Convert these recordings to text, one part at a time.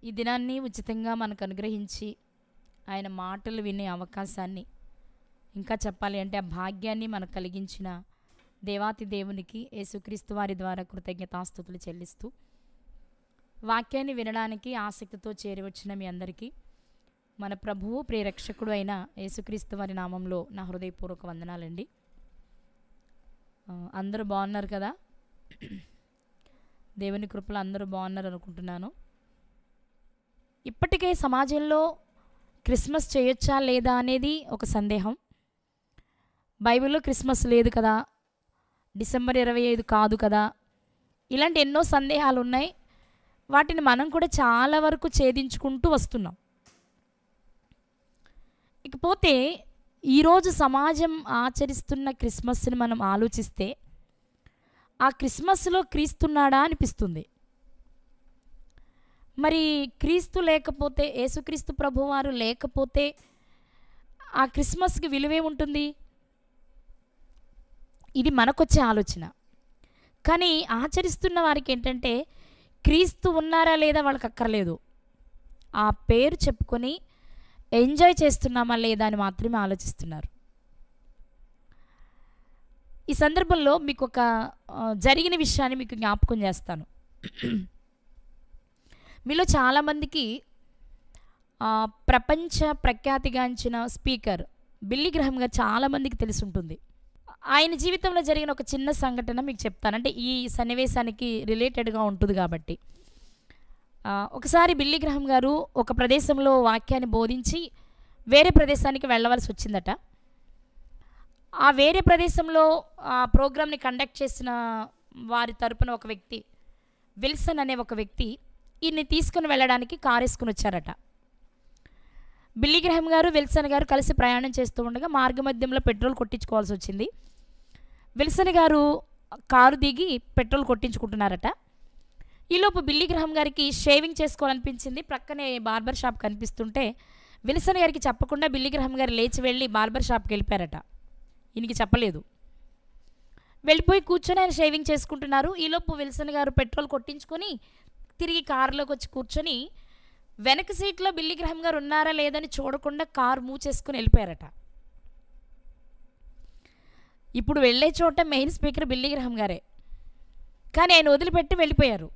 ఈ దినాన్ని ఉచితంగా మనకు అనుగ్రహించి ఆయన మాటలు వినే అవకాశాన్ని, ఇంకా చెప్పాలి అంటే ఆ భాగ్యాన్ని మనకు కలిగించిన దేవాతి దేవునికి యేసుక్రీస్తు వారి ద్వారా కృతజ్ఞతాస్తుతులు చెల్లిస్తూ, వాక్యాన్ని వినడానికి ఆసక్తితో చేరి వచ్చిన మీ అందరికీ మన ప్రభువు ప్రియరక్షకుడు అయిన యేసుక్రీస్తు వారి నామంలో నా హృదయపూర్వక వందనాలండి. అందరూ బాగున్నారు కదా? దేవుని కృపలో అందరూ బాగున్నారు అనుకుంటున్నాను. ఇప్పటికే సమాజంలో క్రిస్మస్ చేయొచ్చా లేదా అనేది ఒక సందేహం. బైబిల్లో క్రిస్మస్ లేదు కదా, డిసెంబర్ 25 కాదు కదా, ఇలాంటి ఎన్నో సందేహాలు ఉన్నాయి. వాటిని మనం కూడా చాలా వరకు ఛేదించుకుంటూ వస్తున్నాం. ఇకపోతే ఈరోజు సమాజం ఆచరిస్తున్న క్రిస్మస్ని మనం ఆలోచిస్తే ఆ క్రిస్మస్లో క్రీస్తున్నాడా అనిపిస్తుంది. మరి క్రీస్తు లేకపోతే, యేసుక్రీస్తు ప్రభువారు లేకపోతే ఆ క్రిస్మస్కి విలువే ఉంటుంది? ఇది మనకొచ్చే ఆలోచన. కానీ ఆచరిస్తున్న వారికి ఏంటంటే క్రీస్తు ఉన్నారా లేదా వాళ్ళకి అక్కర్లేదు, ఆ పేరు చెప్పుకొని ఎంజాయ్ చేస్తున్నామా లేదా అని మాత్రమే ఆలోచిస్తున్నారు. ఈ సందర్భంలో మీకు ఒక జరిగిన విషయాన్ని మీకు జ్ఞాపకం చేస్తాను. మీలో చాలామందికి ప్రపంచ ప్రఖ్యాతిగాంచిన స్పీకర్ బిల్లీ గ్రహం గారు చాలామందికి తెలిసి ఉంటుంది. ఆయన జీవితంలో జరిగిన ఒక చిన్న సంఘటన మీకు చెప్తాను, అంటే ఈ సన్నివేశానికి రిలేటెడ్గా ఉంటుంది కాబట్టి. ఒకసారి బిల్లీ గ్రహం గారు ఒక ప్రదేశంలో వాక్యాన్ని బోధించి వేరే ప్రదేశానికి వెళ్ళవలసి వచ్చిందట. ఆ వేరే ప్రదేశంలో ఆ ప్రోగ్రామ్ని కండక్ట్ చేసిన వారి తరపున ఒక వ్యక్తి, విల్సన్ అనే ఒక వ్యక్తి, ఈయన్ని తీసుకుని వెళ్ళడానికి కారు వేసుకుని వచ్చారట. బిల్లీ గ్రహం గారు విల్సన్ గారు కలిసి ప్రయాణం చేస్తూ ఉండగా మార్గమధ్యంలో పెట్రోల్ కొట్టించుకోవాల్సి వచ్చింది. విల్సన్ గారు కారు దిగి పెట్రోల్ కొట్టించుకుంటున్నారట. ఈలోపు బిల్లీ గ్రహం గారికి షేవింగ్ చేసుకోవాలనిపించింది. ప్రక్కనే బార్బర్ షాప్ కనిపిస్తుంటే విల్సన్ గారికి చెప్పకుండా బిల్లీ గ్రహం గారు లేచి వెళ్ళి బార్బర్ షాప్కి వెళ్ళిపోయారట. ఈయనకి చెప్పలేదు. వెళ్ళిపోయి కూర్చొని ఆయన షేవింగ్ చేసుకుంటున్నారు. ఈలోపు విల్సన్ గారు పెట్రోల్ కొట్టించుకొని తిరిగి కారులోకి వచ్చి కూర్చొని వెనక సీట్లో బిల్లీ గ్రహం గారు ఉన్నారా లేదని చూడకుండా కారు మూవ్ చేసుకుని వెళ్ళిపోయారట. ఇప్పుడు వెళ్ళే చోట మెయిన్ స్పీకర్ బిల్లీ గ్రహం గారే, కానీ ఆయన వదిలిపెట్టి వెళ్ళిపోయారు.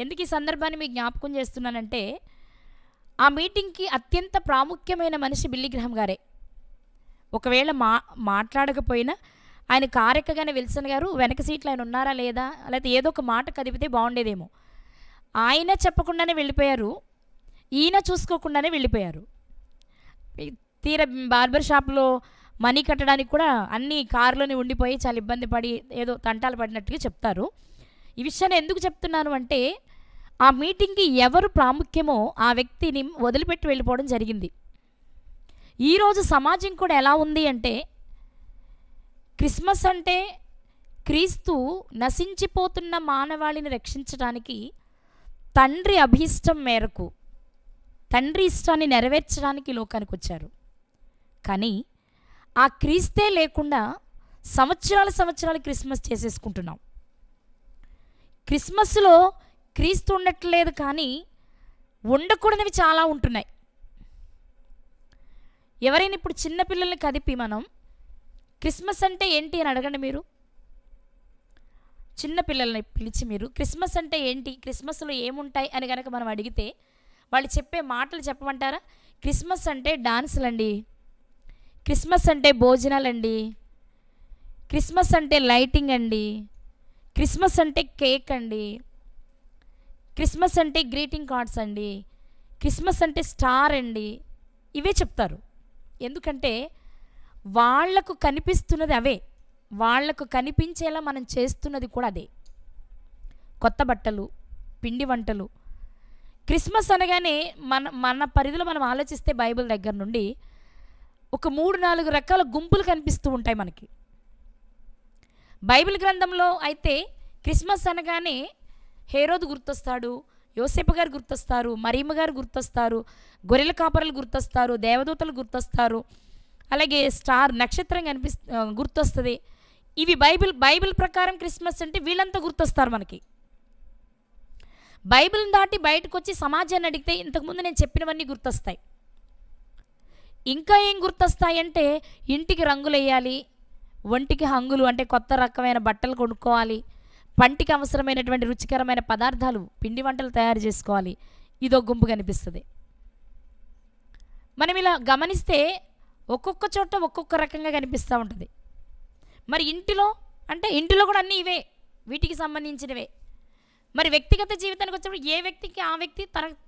ఎందుకు ఈ సందర్భాన్ని మీకు జ్ఞాపకం చేస్తున్నానంటే, ఆ మీటింగ్కి అత్యంత ప్రాముఖ్యమైన మనిషి బిల్లీ గ్రహం గారే. ఒకవేళ మాట్లాడకపోయినా ఆయన కారెక్కగానే విల్సన్ గారు వెనక సీట్లో ఆయన ఉన్నారా లేదా, లేకపోతే ఏదో ఒక మాట కదిపితే బాగుండేదేమో. ఆయన చెప్పకుండానే వెళ్ళిపోయారు, ఈయన చూసుకోకుండానే వెళ్ళిపోయారు. తీరా బార్బర్ షాప్లో మనీ కట్టడానికి కూడా అన్నీ కారులోనే ఉండిపోయి చాలా ఇబ్బంది పడి ఏదో తంటాలు పడినట్టుగా చెప్తారు. ఈ విషయాన్ని ఎందుకు చెప్తున్నాను అంటే, ఆ మీటింగ్కి ఎవరు ప్రాముఖ్యమో ఆ వ్యక్తిని వదిలిపెట్టి వెళ్ళిపోవడం జరిగింది. ఈరోజు సమాజం కూడా ఎలా ఉంది అంటే, క్రిస్మస్ అంటే క్రీస్తు నశించిపోతున్న మానవాళిని రక్షించడానికి తండ్రి అభీష్టం మేరకు, తండ్రి ఇష్టాన్ని నెరవేర్చడానికి లోకానికి వచ్చారు. కానీ ఆ క్రీస్తే లేకుండా సంవత్సరాలు క్రిస్మస్ చేసేసుకుంటున్నాం. క్రిస్మస్లో క్రీస్తు ఉండట్లేదు, కానీ ఉండకూడనివి చాలా ఉంటున్నాయి. ఎవరైనా ఇప్పుడు చిన్నపిల్లల్ని కదిపి మనం క్రిస్మస్ అంటే ఏంటి అని అడగండి. మీరు చిన్నపిల్లల్ని పిలిచి మీరు క్రిస్మస్ అంటే ఏంటి, క్రిస్మస్లో ఏముంటాయి అని కనుక మనం అడిగితే వాళ్ళు చెప్పే మాటలు చెప్పమంటారా? క్రిస్మస్ అంటే డాన్సులండి, క్రిస్మస్ అంటే భోజనాలండి, క్రిస్మస్ అంటే లైటింగ్ అండి, క్రిస్మస్ అంటే కేక్ అండి, క్రిస్మస్ అంటే గ్రీటింగ్ కార్డ్స్ అండి, క్రిస్మస్ అంటే స్టార్ అండి, ఇవే చెప్తారు. ఎందుకంటే వాళ్లకు కనిపిస్తున్నది అవే, వాళ్లకు కనిపించేలా మనం చేస్తున్నది కూడా అదే. కొత్త బట్టలు, పిండి వంటలు. క్రిస్మస్ అనగానే మన పరిధిలో మనం ఆలోచిస్తే బైబిల్ దగ్గర నుండి ఒక 3-4 రకాల గుంపులు కనిపిస్తూ ఉంటాయి మనకి. బైబిల్ గ్రంథంలో అయితే క్రిస్మస్ అనగానే హేరోదు గుర్తొస్తాడు, యోసేపు గారు గుర్తొస్తారు, మరియమ్మ గారు గుర్తొస్తారు, గొర్రెల కాపరులు గుర్తొస్తారు, దేవదూతలు గుర్తొస్తారు, అలాగే స్టార్ నక్షత్రం గుర్తొస్తుంది. ఇవి బైబిల్ ప్రకారం క్రిస్మస్ అంటే వీళ్ళంతా గుర్తొస్తారు మనకి. బైబిల్ని దాటి బయటకు వచ్చి సమాజాన్ని అడిగితే ఇంతకుముందు నేను చెప్పినవన్నీ గుర్తొస్తాయి. ఇంకా ఏం గుర్తొస్తాయంటే ఇంటికి రంగులు వేయాలి, ఒంటికి హంగులు అంటే కొత్త రకమైన బట్టలు కొనుక్కోవాలి, పంటికి అవసరమైనటువంటి రుచికరమైన పదార్థాలు పిండి వంటలు తయారు చేసుకోవాలి. ఇదో గుంపు కనిపిస్తుంది. మనం ఇలా గమనిస్తే ఒక్కొక్క చోట ఒక్కొక్క రకంగా కనిపిస్తూ ఉంటుంది. మరి ఇంటిలో అంటే ఇంటిలో కూడా అన్నీ ఇవే, వీటికి సంబంధించినవే. మరి వ్యక్తిగత జీవితానికి వచ్చినప్పుడు ఏ వ్యక్తికి ఆ వ్యక్తి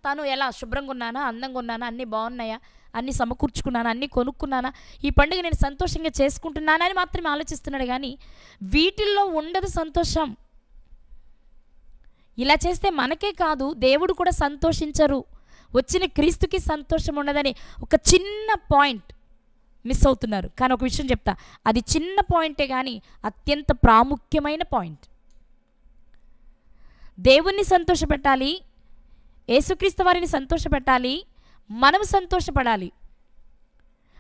తను ఎలా శుభ్రంగా ఉన్నానా, అందంగా ఉన్నానా, అన్నీ బాగున్నాయా, అన్నీ సమకూర్చుకున్నానా, అన్నీ కొనుక్కున్నానా, ఈ పండుగ నేను సంతోషంగా చేసుకుంటున్నానా అని మాత్రమే ఆలోచిస్తున్నాడు. కానీ వీటిల్లో ఉండదు సంతోషం. ఇలా చేస్తే మనకే కాదు దేవుడు కూడా సంతోషించరు, వచ్చిన క్రీస్తుకి సంతోషం ఉండదని ఒక చిన్న పాయింట్ మిస్ అవుతున్నారు. కానీ ఒక విషయం చెప్తా, అది చిన్న పాయింటే కానీ అత్యంత ప్రాముఖ్యమైన పాయింట్. దేవుణ్ణి సంతోషపెట్టాలి, యేసుక్రీస్తు వారిని సంతోషపెట్టాలి, మనం సంతోషపడాలి.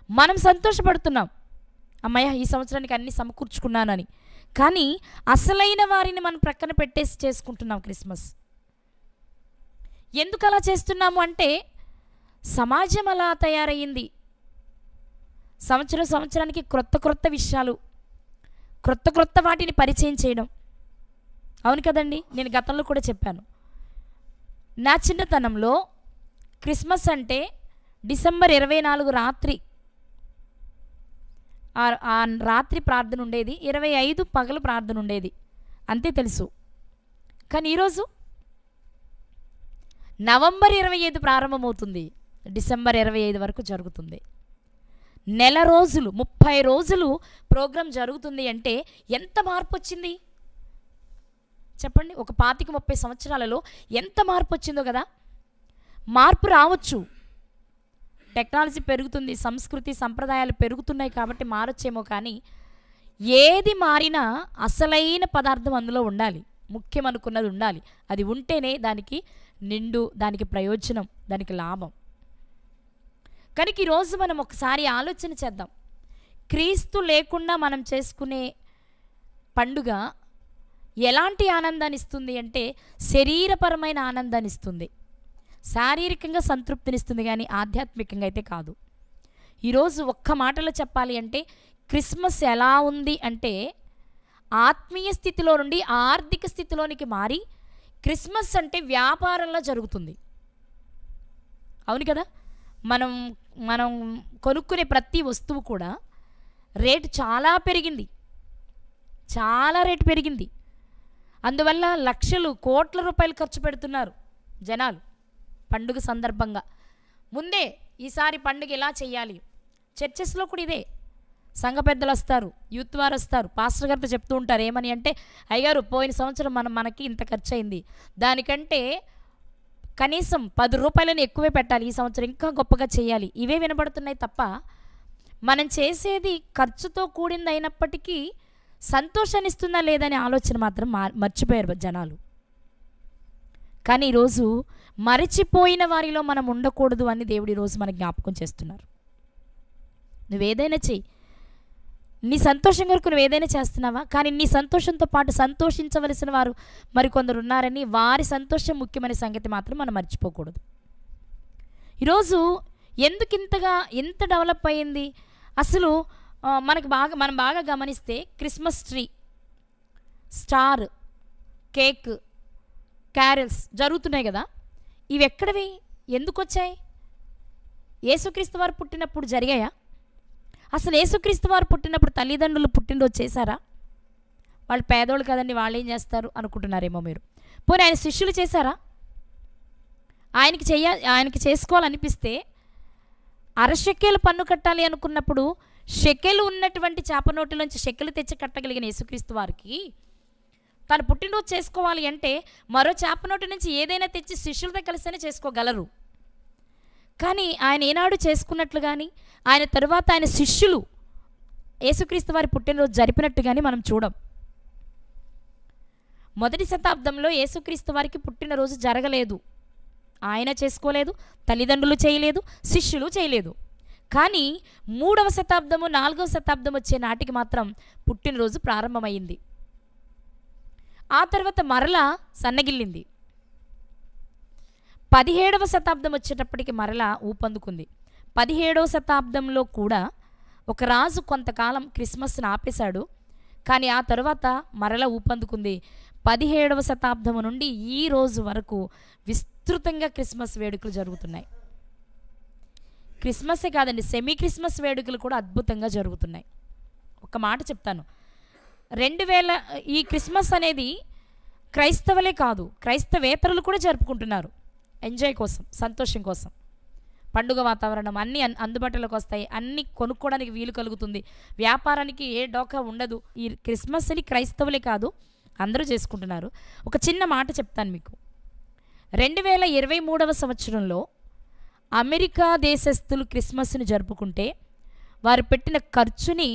మనం సంతోషపడుతున్నాం, అమ్మయ్య ఈ సంవత్సరానికి అన్నీ సమకూర్చుకున్నానని. కానీ అసలైన వారిని మనం ప్రక్కన పెట్టేసి చేసుకుంటున్నాం క్రిస్మస్. ఎందుకు అలా చేస్తున్నాము అంటే సమాజం అలా తయారయ్యింది. సంవత్సరానికి క్రొత్త విషయాలు, క్రొత్త వాటిని పరిచయం చేయడం. అవును కదండి, నేను గతంలో కూడా చెప్పాను. నా చిన్నతనంలో క్రిస్మస్ అంటే డిసెంబర్ 24 రాత్రి, ఆ రాత్రి ప్రార్థన ఉండేది, 25 పగలు ప్రార్థన ఉండేది, అంతే తెలుసు. కానీ ఈరోజు నవంబర్ 25 ప్రారంభమవుతుంది, డిసెంబర్ 25 వరకు జరుగుతుంది. నెల రోజులు 30 రోజులు ప్రోగ్రాం జరుగుతుంది అంటే ఎంత మార్పు వచ్చింది చెప్పండి. ఒక 25-30 సంవత్సరాలలో ఎంత మార్పు వచ్చిందో కదా. మార్పు రావచ్చు, టెక్నాలజీ పెరుగుతుంది, సంస్కృతి సంప్రదాయాలు పెరుగుతున్నాయి కాబట్టి మారొచ్చేమో. కానీ ఏది మారినా అసలైన పదార్థం అందులో ఉండాలి, ముఖ్యం అనుకున్నది ఉండాలి. అది ఉంటేనే దానికి నిండు, దానికి ప్రయోజనం, దానికి లాభం. కనుక ఈరోజు మనం ఒకసారి ఆలోచన చేద్దాం. క్రీస్తు లేకుండా మనం చేసుకునే పండుగ ఎలాంటి ఆనందాన్ని ఇస్తుంది అంటే శరీరపరమైన ఆనందాన్ని ఇస్తుంది, శారీరకంగా సంతృప్తినిస్తుంది, కానీ ఆధ్యాత్మికంగా అయితే కాదు. ఈరోజు ఒక్క మాటలో చెప్పాలి అంటే క్రిస్మస్ ఎలా ఉంది అంటే ఆత్మీయ స్థితిలో నుండి ఆర్థిక స్థితిలోనికి మారి క్రిస్మస్ అంటే వ్యాపారంలో జరుగుతుంది. అవును కదా. మనం కొనుక్కునే ప్రతి వస్తువు కూడా రేటు చాలా పెరిగింది, చాలా రేటు పెరిగింది. అందువల్ల లక్షలు కోట్ల రూపాయలు ఖర్చు పెడుతున్నారు జనాలు పండుగ సందర్భంగా. ముందే ఈసారి పండుగ ఎలా చేయాలి, చర్చెస్లో కూడా ఇదే. సంఘ పెద్దలు వస్తారు, యూత్ వారు వస్తారు, పాస్టర్ గారితో చెప్తూ ఉంటారు. ఏమని అంటే, అయ్యారు పోయిన సంవత్సరం మనకి ఇంత ఖర్చు అయింది, దానికంటే కనీసం 10 రూపాయలని ఎక్కువే పెట్టాలి, ఈ సంవత్సరం ఇంకా గొప్పగా చేయాలి. ఇవే వినబడుతున్నాయి తప్ప మనం చేసేది ఖర్చుతో కూడింది అయినప్పటికీ సంతోషాన్ని ఇస్తుందా లేదనే ఆలోచన మాత్రం మర్చిపోయారు జనాలు. కానీ ఈరోజు మరిచిపోయిన వారిలో మనం ఉండకూడదు అని దేవుడు ఈరోజు మనకు జ్ఞాపకం చేస్తున్నారు. నువ్వేదైనా చెయ్యి, నీ సంతోషం కొరకు నువ్వు ఏదైనా చేస్తున్నావా, కానీ నీ సంతోషంతో పాటు సంతోషించవలసిన వారు మరికొందరు ఉన్నారని, వారి సంతోషం ముఖ్యమైన సంగతి మాత్రం మనం మర్చిపోకూడదు. ఈరోజు ఎందుకు ఎంత డెవలప్ అయ్యింది అసలు మనం బాగా గమనిస్తే Christmas tree, star, cake, carols జరుగుతున్నాయి కదా. ఇవి ఎక్కడవి, ఎందుకు వచ్చాయి? యేసుక్రీస్తు వారు పుట్టినప్పుడు జరిగాయా? అసలు యేసుక్రీస్తు వారు పుట్టినప్పుడు తల్లిదండ్రులు పుట్టినరోజు చేశారా? వాళ్ళు పేదోళ్ళు కదండి, వాళ్ళు ఏం చేస్తారు అనుకుంటున్నారేమో మీరు. పోనీ ఆయన శిష్యులు చేశారా? ఆయనకి చేసుకోవాలనిపిస్తే అరశెక్కేలు పన్ను కట్టాలి అనుకున్నప్పుడు షెకెలు ఉన్నటువంటి చేప నోటిలోంచి షెకెలు తెచ్చి కట్టగలిగిన యేసుక్రీస్తు వారికి తను పుట్టినరోజు చేసుకోవాలి అంటే మరో చేప నోటి నుంచి ఏదైనా తెచ్చి శిష్యులతో కలిసినే చేసుకోగలరు. కానీ ఆయన ఏనాడు చేసుకున్నట్లు కానీ, ఆయన తరువాత ఆయన శిష్యులు యేసుక్రీస్తు వారి పుట్టినరోజు జరిపినట్టు కానీ మనం చూడం. మొదటి శతాబ్దంలో యేసుక్రీస్తు వారికి పుట్టినరోజు జరగలేదు, ఆయన చేసుకోలేదు, తల్లిదండ్రులు చేయలేదు, శిష్యులు చేయలేదు. కానీ 3వ శతాబ్దము 4వ శతాబ్దం వచ్చే నాటికి మాత్రం పుట్టినరోజు ప్రారంభమైంది. ఆ తర్వాత మరలా సన్నగిల్లింది. 17వ శతాబ్దం వచ్చేటప్పటికి మరలా ఊపందుకుంది. 17వ శతాబ్దంలో కూడా ఒక రాజు కొంతకాలం క్రిస్మస్ని ఆపేశాడు, కానీ ఆ తర్వాత మరలా ఊపందుకుంది. 17వ శతాబ్దం నుండి ఈ రోజు వరకు విస్తృతంగా క్రిస్మస్ వేడుకలు జరుగుతున్నాయి. క్రిస్మసే కాదండి, సెమీ క్రిస్మస్ వేడుకలు కూడా అద్భుతంగా జరుగుతున్నాయి. ఒక మాట చెప్తాను, 2000 ఈ క్రిస్మస్ అనేది క్రైస్తవులే కాదు, క్రైస్తవేతరులు కూడా జరుపుకుంటున్నారు. ఎంజాయ్ కోసం, సంతోషం కోసం. పండుగ వాతావరణం అన్నీ అందుబాటులోకి వస్తాయి, అన్నీ కొనుక్కోవడానికి వీలు కలుగుతుంది, వ్యాపారానికి ఏ డోకా ఉండదు. ఈ క్రిస్మస్ని క్రైస్తవులే కాదు అందరూ చేసుకుంటున్నారు. ఒక చిన్న మాట చెప్తాను మీకు. 2023వ సంవత్సరంలో అమెరికా దేశస్థులు క్రిస్మస్ని జరుపుకుంటే వారు పెట్టిన ఖర్చుని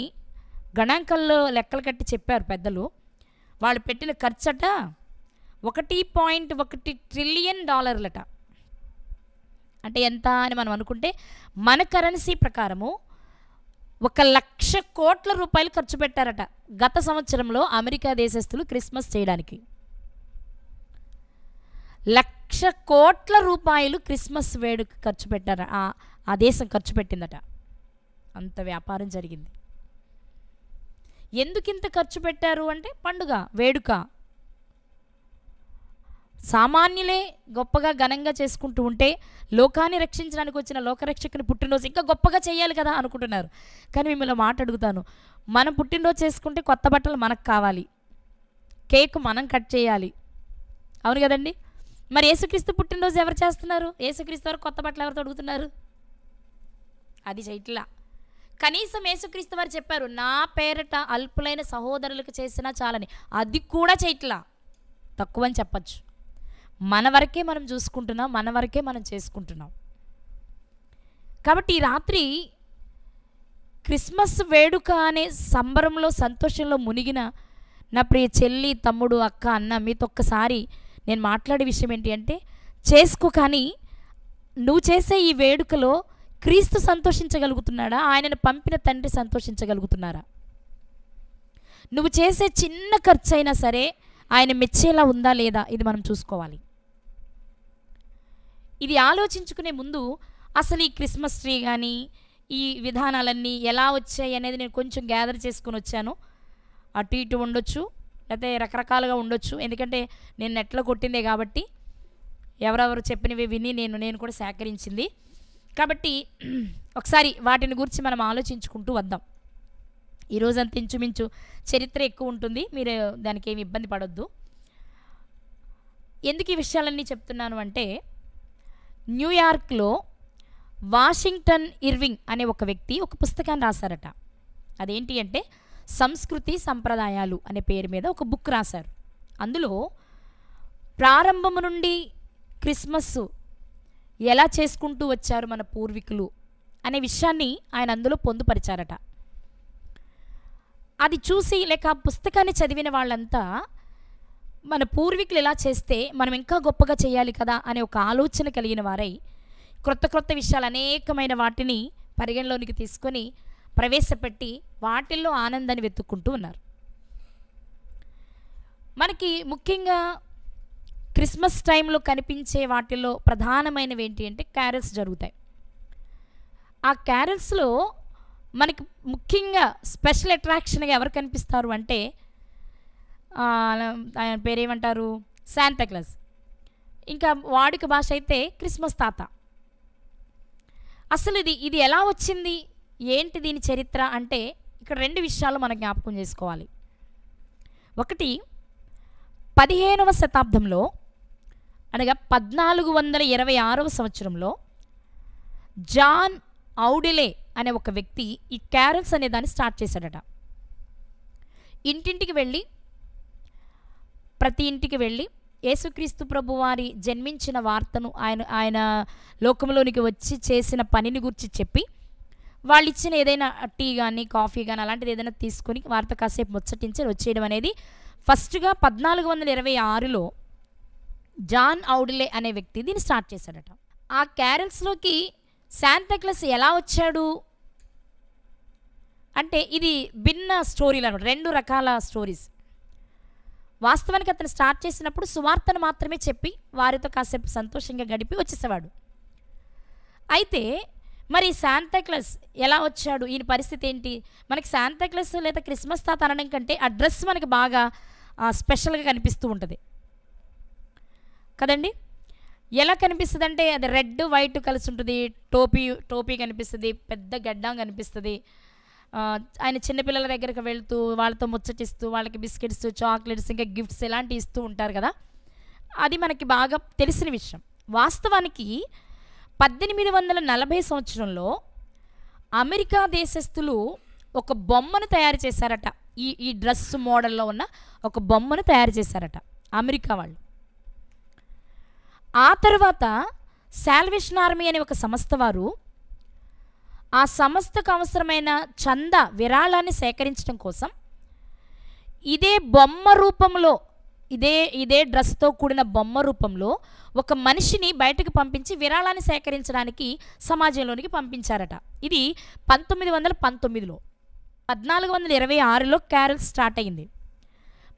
గణాంకాల్లో లెక్కలు కట్టి చెప్పారు పెద్దలు. వాళ్ళు పెట్టిన ఖర్చట $1.1 ట్రిలియన్. అంటే ఎంత అని మనం అనుకుంటే మన కరెన్సీ ప్రకారము 1,00,000 కోట్ల రూపాయలు ఖర్చు పెట్టారట గత సంవత్సరంలో అమెరికా దేశస్థులు క్రిస్మస్ చేయడానికి. 1,00,000 కోట్ల రూపాయలు క్రిస్మస్ వేడుక ఖర్చు పెట్టారు. ఆ దేశం ఖర్చు పెట్టిందట. అంత వ్యాపారం జరిగింది. ఎందుకింత ఖర్చు పెట్టారు అంటే పండుగ, వేడుక. సామాన్యులే గొప్పగా ఘనంగా చేసుకుంటూ ఉంటే లోకాన్ని రక్షించడానికి వచ్చిన లోకరక్షకుని పుట్టినరోజు ఇంకా గొప్పగా చేయాలి కదా అనుకుంటున్నారు. కానీ మిమ్మల్ని మాట అడుగుతాను, మనం పుట్టినరోజు చేసుకుంటే కొత్త బట్టలు మనకు కావాలి, కేక్ మనం కట్ చేయాలి, అవును కదండి? మరి యేసుక్రీస్తు పుట్టినరోజు ఎవరు చేస్తున్నారు? యేసుక్రీస్తు వారు కొత్త బట్టలు ఎవరు తొడుగుతున్నారు? అది చేయట్లా. కనీసం యేసుక్రీస్తు వారు చెప్పారు, నా పేరట అల్పులైన సహోదరులకు చేసినా చాలని. అది కూడా చేయట్లా, తక్కువని చెప్పచ్చు. మన వరకే మనం చూసుకుంటున్నాం, మన వరకే మనం చేసుకుంటున్నాం. కాబట్టి ఈ రాత్రి క్రిస్మస్ వేడుక అనే సంబరంలో, సంతోషంలో మునిగిన నా ప్రియ చెల్లి, తమ్ముడు, అక్క, అన్న, మీతో ఒక్కసారి నేను మాట్లాడే విషయం ఏంటి అంటే, చేసుకో, కానీ నువ్వు చేసే ఈ వేడుకలో క్రీస్తు సంతోషించగలుగుతున్నాడా? ఆయనను పంపిన తండ్రి సంతోషించగలుగుతున్నారా? నువ్వు చేసే చిన్న ఖర్చు అయినా సరే ఆయన మెచ్చేలా ఉందా లేదా, ఇది మనం చూసుకోవాలి. ఇది ఆలోచించుకునే ముందు అసలు ఈ క్రిస్మస్ ట్రీ కానీ ఈ విధానాలన్నీ ఎలా వచ్చాయి అనేది నేను కొంచెం గ్యాదర్ చేసుకుని వచ్చాను. అటు ఇటు ఉండొచ్చు, లేకపోతే రకరకాలుగా ఉండొచ్చు, ఎందుకంటే నేను నెట్లో కొట్టిందే కాబట్టి ఎవరెవరు చెప్పినవి విని నేను కూడా సేకరించింది కాబట్టి ఒకసారి వాటిని గురించి మనం ఆలోచించుకుంటూ వద్దాం. ఈరోజంతా ఇంచుమించు చరిత్ర ఎక్కువ ఉంటుంది, మీరు దానికి ఏమి ఇబ్బంది పడొద్దు. ఎందుకు ఈ విషయాలన్నీ చెప్తున్నాను అంటే, న్యూయార్క్లో వాషింగ్టన్ ఇర్వింగ్ అనే ఒక వ్యక్తి ఒక పుస్తకాన్ని రాశారట. అదేంటి అంటే సంస్కృతి సంప్రదాయాలు అనే పేరు మీద ఒక బుక్ రాశారు. అందులో ప్రారంభము నుండి క్రిస్మస్ ఎలా చేసుకుంటూ వచ్చారు మన పూర్వీకులు అనే విషయాన్ని ఆయన అందులో పొందుపరిచారట. అది చూసి లేక ఆ పుస్తకాన్ని చదివిన వాళ్ళంతా మన పూర్వీకులు ఎలా చేస్తే మనం ఇంకా గొప్పగా చేయాలి కదా అనే ఒక ఆలోచన కలిగిన వారై క్రొత్త విషయాలు అనేకమైన వాటిని పరిగణలోనికి తీసుకొని ప్రవేశపెట్టి వాటిల్లో ఆనందాన్ని వెతుక్కుంటూ ఉన్నారు. మనకి ముఖ్యంగా క్రిస్మస్ టైంలో కనిపించే వాటిల్లో ప్రధానమైనవి ఏంటి అంటే క్యారల్స్ జరుగుతాయి. ఆ క్యారల్స్లో మనకి ముఖ్యంగా స్పెషల్ అట్రాక్షన్గా ఎవరు కనిపిస్తారు అంటే ఆయన పేరేమంటారు, శాంతాక్లాస్. ఇంకా వాడుక భాష అయితే క్రిస్మస్ తాత. అసలు ఇది ఎలా వచ్చింది, ఏంటి దీని చరిత్ర అంటే ఇక్కడ రెండు విషయాలు మనం జ్ఞాపకం చేసుకోవాలి. ఒకటి, 15వ శతాబ్దంలో అనగా 1426వ సంవత్సరంలో జాన్ ఔడిలే అనే ఒక వ్యక్తి ఈ క్యారల్స్ అనే దాన్ని స్టార్ట్ చేశాడట. ఇంటింటికి వెళ్ళి, ప్రతి ఇంటికి వెళ్ళి యేసుక్రీస్తు ప్రభువారి జన్మించిన వార్తను ఆయన లోకంలోనికి వచ్చి చేసిన పనిని గురించి చెప్పి వాళ్ళు ఇచ్చిన ఏదైనా టీ కానీ కాఫీ కానీ అలాంటిది ఏదైనా తీసుకొని వార్త కాసేపు ముచ్చటించి వచ్చేయడం అనేది ఫస్ట్గా 1426లో జాన్ ఔడిలే అనే వ్యక్తి దీన్ని స్టార్ట్ చేశాడట. ఆ క్యారల్స్లోకి శాంతాక్లాస్ ఎలా వచ్చాడు అంటే ఇది భిన్న స్టోరీలు అనమాట, రెండు రకాల స్టోరీస్. వాస్తవానికి అతను స్టార్ట్ చేసినప్పుడు సువార్తను మాత్రమే చెప్పి వారితో కాసేపు సంతోషంగా గడిపి వచ్చేసేవాడు. అయితే మరి శాంతాక్లాస్ ఎలా వచ్చాడు, ఈయన పరిస్థితి ఏంటి? మనకి శాంతాక్లాస్ లేదా క్రిస్మస్ తాత అనడం కంటే ఆ డ్రెస్ మనకి బాగా స్పెషల్గా కనిపిస్తూ ఉంటుంది కదండి. ఎలా కనిపిస్తుంది అంటే అది రెడ్ వైట్ కలిసి ఉంటుంది, టోపీ కనిపిస్తుంది, పెద్ద గడ్డం కనిపిస్తుంది. ఆయన చిన్నపిల్లల దగ్గరికి వెళ్తూ వాళ్ళతో ముచ్చటిస్తూ వాళ్ళకి బిస్కెట్స్, చాక్లెట్స్, ఇంకా గిఫ్ట్స్ ఇలాంటివి ఇస్తూ ఉంటారు కదా. అది మనకి బాగా తెలిసిన విషయం. వాస్తవానికి 1840 సంవత్సరంలో అమెరికా దేశస్థులు ఒక బొమ్మను తయారు చేశారట. ఈ డ్రెస్ మోడల్లో ఉన్న ఒక బొమ్మను తయారు చేశారట అమెరికా వాళ్ళు. ఆ తర్వాత సాల్వేషన్ ఆర్మీ అనే ఒక సంస్థ వారు ఆ సంస్థకు అవసరమైన చందా విరాళాన్ని సేకరించడం కోసం ఇదే బొమ్మ రూపంలో ఇదే డ్రెస్తో కూడిన బొమ్మ రూపంలో ఒక మనిషిని బయటకు పంపించి విరాళాన్ని సేకరించడానికి సమాజంలోనికి పంపించారట. ఇది 1919లో. 1426లో క్యారల్ స్టార్ట్ అయింది.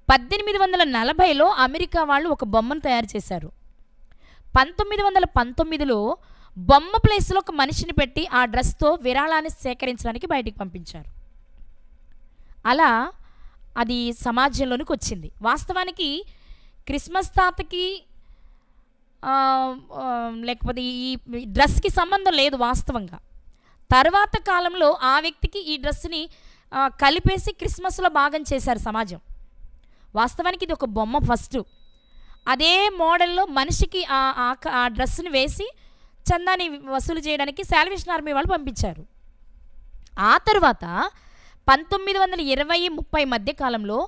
1840లో అమెరికా వాళ్ళు ఒక బొమ్మను తయారు చేశారు. 1919లో బొమ్మ ప్లేస్లో ఒక మనిషిని పెట్టి ఆ డ్రెస్తో విరాళాన్ని సేకరించడానికి బయటికి పంపించారు. అలా అది సమాజంలోనికి వచ్చింది. వాస్తవానికి క్రిస్మస్ తాతకి లేకపోతే ఈ డ్రెస్కి సంబంధం లేదు వాస్తవంగా. తర్వాత కాలంలో ఆ వ్యక్తికి ఈ డ్రెస్ని కలిపేసి క్రిస్మస్లో భాగం చేశారు సమాజం. వాస్తవానికి ఇది ఒక బొమ్మ ఫస్ట్. అదే మోడల్లో మనిషికి ఆ డ్రెస్ని వేసి చందాని వసూలు చేయడానికి సాల్వేషన్ ఆర్మీ వాళ్ళు పంపించారు. ఆ తర్వాత 1920-30 మధ్య కాలంలో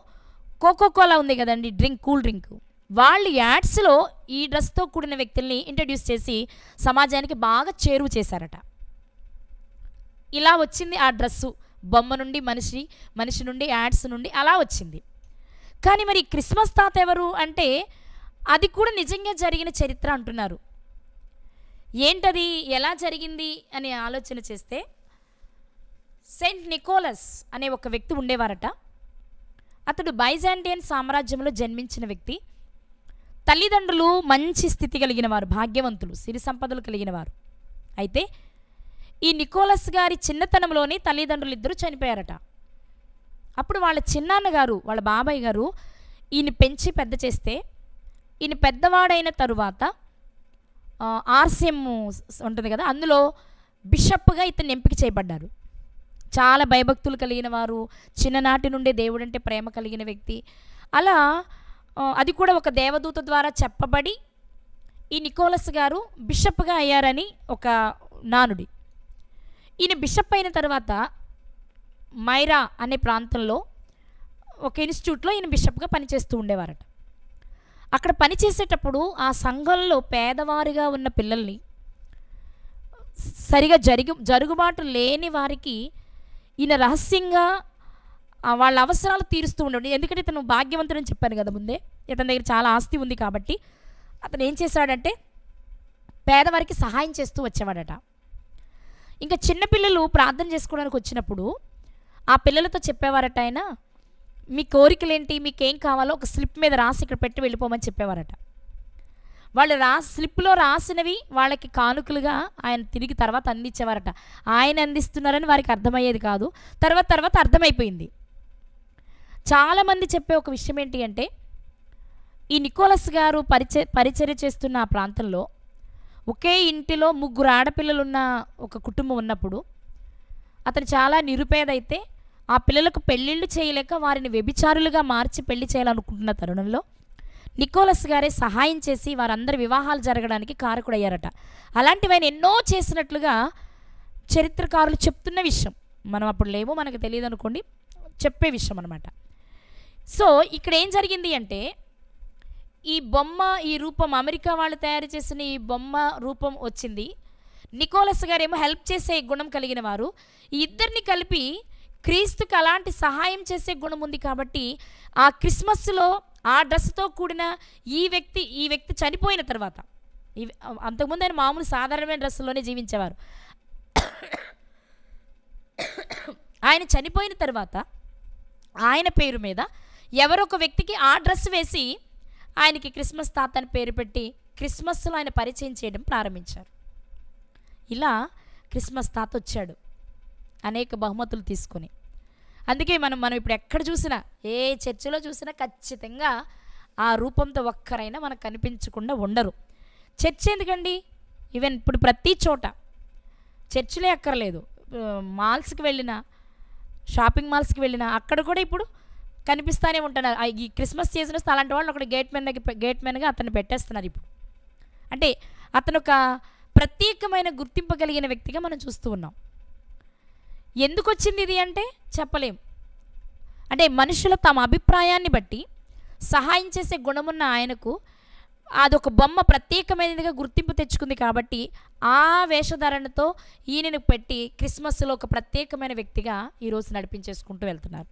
కోకోకోలా ఉంది కదండి, కూల్ డ్రింక్, వాళ్ళు యాడ్స్లో ఈ డ్రెస్తో కూడిన వ్యక్తుల్ని ఇంట్రడ్యూస్ చేసి సమాజానికి బాగా చేరువ చేశారట. ఇలా వచ్చింది ఆ డ్రెస్సు. బొమ్మ నుండి మనిషి నుండి యాడ్స్ నుండి అలా వచ్చింది. కానీ మరి క్రిస్మస్ తాత ఎవరు అంటే అది కూడా నిజంగా జరిగిన చరిత్ర అంటున్నారు. ఏంటది, ఎలా జరిగింది అని ఆలోచన చేస్తే సెయింట్ నికోలస్ అనే ఒక వ్యక్తి ఉండేవారట. అతడు బైజాంటియన్ సామ్రాజ్యంలో జన్మించిన వ్యక్తి. తల్లిదండ్రులు మంచి స్థితి కలిగిన వారు, భాగ్యవంతులు, సిరి సంపదలు కలిగిన వారు. అయితే ఈ నికోలస్ గారి చిన్నతనంలోనే తల్లిదండ్రులు ఇద్దరు చనిపోయారట. అప్పుడు వాళ్ళ చిన్నాన్నగారు, వాళ్ళ బాబాయ్ గారు ఈయన పెంచి పెద్ద చేస్తే ఈయన పెద్దవాడైన తరువాత ఆర్సిఎం ఉంటుంది కదా, అందులో బిషప్గా ఇతన్ని ఎంపిక చేయబడ్డారు. చాలా భయభక్తులు కలిగిన వారు, చిన్ననాటి నుండే దేవుడంటే ప్రేమ కలిగిన వ్యక్తి. అలా అది కూడా ఒక దేవదూత ద్వారా చెప్పబడి ఈ నికోలస్ గారు బిషప్గా అయ్యారని ఒక నానుడి. ఈయన బిషప్ అయిన తర్వాత మైరా అనే ప్రాంతంలో ఒక ఇన్స్టిట్యూట్లో ఈయన బిషప్గా పనిచేస్తూ ఉండేవారట. అక్కడ పనిచేసేటప్పుడు ఆ సంఘంలో పేదవారిగా ఉన్న పిల్లల్ని, సరిగా జరుగుబాటు లేని వారికి ఈయన రహస్యంగా వాళ్ళ అవసరాలు తీరుస్తూ ఉండేవాడు. ఎందుకంటే ఇతను భాగ్యవంతుడని చెప్పాను కదా ముందే, ఇతని దగ్గర చాలా ఆస్తి ఉంది కాబట్టి అతను ఏం చేశాడంటే పేదవారికి సహాయం చేస్తూ వచ్చేవాడట. ఇంకా చిన్నపిల్లలు ప్రార్థన చేసుకోవడానికి వచ్చినప్పుడు ఆ పిల్లలతో చెప్పేవారట ఆయన, మీ కోరికలేంటి, మీకేం కావాలో ఒక స్లిప్ మీద రాసి ఇక్కడ పెట్టి వెళ్ళిపోమని చెప్పేవారట. వాళ్ళు స్లిప్లో రాసినవి వాళ్ళకి కానుకలుగా ఆయన తిరిగి తర్వాత అందించేవారట. ఆయన అందిస్తున్నారని వారికి అర్థమయ్యేది కాదు. తర్వాత అర్థమైపోయింది. చాలామంది చెప్పే ఒక విషయం ఏంటి అంటే ఈ నికోలస్ గారు పరిచర్య చేస్తున్న ఆ ప్రాంతంలో ఒకే ఇంటిలో 3 ఆడపిల్లలున్న ఒక కుటుంబం ఉన్నప్పుడు అతను చాలా నిరుపేదైతే ఆ పిల్లలకు పెళ్ళిళ్ళు చేయలేక వారిని వ్యభిచారులుగా మార్చి పెళ్లి చేయాలనుకుంటున్న తరుణంలో నికోలస్ గారే సహాయం చేసి వారందరి వివాహాలు జరగడానికి కారకుడయ్యారట. అలాంటివి ఆయన ఎన్నో చేసినట్లుగా చరిత్రకారులు చెప్తున్న విషయం. మనం అప్పుడు లేమో, మనకు తెలియదు అనుకోండి, చెప్పే విషయం అనమాట. సో ఇక్కడ ఏం జరిగింది అంటే ఈ బొమ్మ, ఈ రూపం అమెరికా వాళ్ళు తయారు చేసిన ఈ బొమ్మ రూపం వచ్చింది. నికోలస్ గారేమో హెల్ప్ చేసే గుణం కలిగిన వారు. ఈ ఇద్దరిని కలిపి క్రీస్తుకి అలాంటి సహాయం చేసే గుణం ఉంది కాబట్టి ఆ క్రిస్మస్లో ఆ డ్రెస్తో కూడిన ఈ వ్యక్తి చనిపోయిన తర్వాత, అంతకుముందు ఆయన మామూలు సాధారణమైన డ్రెస్సులోనే జీవించేవారు. ఆయన చనిపోయిన తర్వాత ఆయన పేరు మీద ఎవరో ఒక వ్యక్తికి ఆ డ్రెస్ వేసి ఆయనకి క్రిస్మస్ తాత అని పేరు పెట్టి క్రిస్మస్లో ఆయన పరిచయం చేయడం ప్రారంభించారు. ఇలా క్రిస్మస్ తాత వచ్చాడు అనేక బహుమతులు తీసుకొని. అందుకే మనం ఇప్పుడు ఎక్కడ చూసినా, ఏ చర్చిలో చూసినా ఖచ్చితంగా ఆ రూపంతో ఒక్కరైనా మనకు కనిపించకుండా ఉండరు. చర్చ్ ఎందుకండి, ఈవెన్ ఇప్పుడు ప్రతి చోట చర్చిలే అక్కర్లేదు, మాల్స్కి వెళ్ళినా, షాపింగ్ మాల్స్కి వెళ్ళినా అక్కడ కూడా ఇప్పుడు కనిపిస్తూనే ఉంటున్నారు. ఈ క్రిస్మస్ సీజన్ వస్తే అలాంటి వాళ్ళు ఒకటి గేట్ మెన్గా అతన్ని పెట్టేస్తున్నారు ఇప్పుడు. అంటే అతను ఒక ప్రత్యేకమైన గుర్తింపు కలిగిన వ్యక్తిగా మనం చూస్తూ ఉన్నాం. ఎందుకు వచ్చింది ఇది అంటే చెప్పలేం. అంటే మనుషుల తమ అభిప్రాయాన్ని బట్టి సహాయం చేసే గుణమున్న ఆయనకు అదొక బొమ్మ ప్రత్యేకమైనదిగా గుర్తింపు తెచ్చుకుంది కాబట్టి ఆ వేషధారణతో ఈయనను పెట్టి క్రిస్మస్లో ఒక ప్రత్యేకమైన వ్యక్తిగా ఈరోజు నడిపించేసుకుంటూ వెళ్తున్నారు.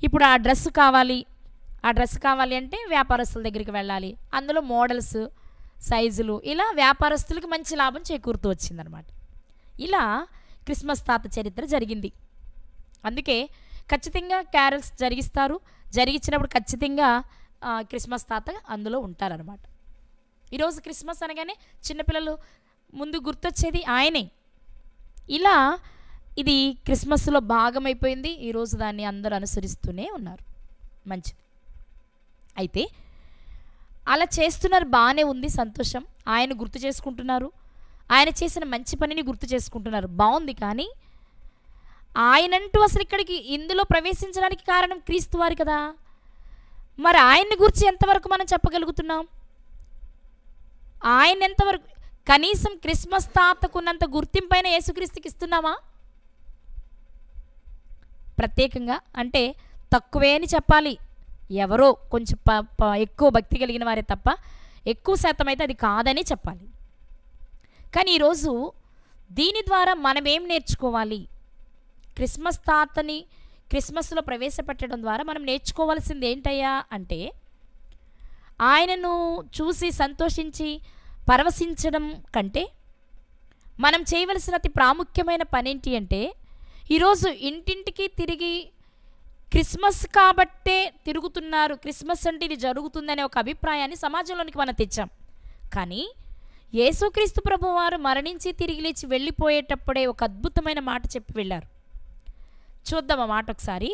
ఇప్పుడు ఆ డ్రెస్ కావాలి అంటే వ్యాపారస్తుల దగ్గరికి వెళ్ళాలి. అందులో మోడల్స్, సైజులు, ఇలా వ్యాపారస్తులకు మంచి లాభం చేకూరుతూ వచ్చిందనమాట. ఇలా క్రిస్మస్ తాత చరిత్ర జరిగింది. అందుకే ఖచ్చితంగా క్యారల్స్ జరిగించినప్పుడు ఖచ్చితంగా క్రిస్మస్ తాత అందులో ఉంటారనమాట. ఈరోజు క్రిస్మస్ అనగానే చిన్నపిల్లలు ముందు గుర్తొచ్చేది ఆయనే. ఇలా ఇది క్రిస్మస్లో భాగమైపోయింది. ఈరోజు దాన్ని అందరూ అనుసరిస్తూనే ఉన్నారు. మంచిది. అయితే అలా చేస్తున్నారు, బాగానే ఉంది, సంతోషం. ఆయన గుర్తు చేసుకుంటున్నారు, ఆయన చేసిన మంచి పనిని గుర్తు చేసుకుంటున్నారు, బాగుంది. కానీ ఆయనంటూ అసలు ఇక్కడికి ఇందులో ప్రవేశించడానికి కారణం క్రీస్తు వారి కదా. మరి ఆయన్ని గురించి ఎంతవరకు మనం చెప్పగలుగుతున్నాం? ఆయన ఎంతవరకు, కనీసం క్రిస్మస్ తాతకున్నంత గుర్తింపైన యేసుక్రీస్తుకి ఇస్తున్నామా? ప్రత్యేకంగా అంటే తక్కువే అని చెప్పాలి. ఎవరో కొంచెం ఎక్కువ భక్తి కలిగిన వారే తప్ప ఎక్కువ శాతం అయితే అది కాదని చెప్పాలి. కానీ ఈరోజు దీని ద్వారా మనం ఏం నేర్చుకోవాలి? క్రిస్మస్ తాతని క్రిస్మస్లో ప్రవేశపెట్టడం ద్వారా మనం నేర్చుకోవాల్సింది ఏంటయ్యా అంటే, ఆయనను చూసి సంతోషించి పరవశించడం కంటే మనం చేయవలసిన అతి ప్రాముఖ్యమైన పని ఏంటి అంటే, ఈరోజు ఇంటింటికి తిరిగి క్రిస్మస్ కాబట్టే తిరుగుతున్నారు, క్రిస్మస్ అంటే ఇది జరుగుతుందనే ఒక అభిప్రాయాన్ని సమాజంలోనికి మనం తెచ్చాం. కానీ యేసుక్రీస్తు ప్రభువారు మరణించి తిరిగి లేచి వెళ్ళిపోయేటప్పుడే ఒక అద్భుతమైన మాట చెప్పి వెళ్ళారు. చూద్దాం ఆ మాట ఒకసారి.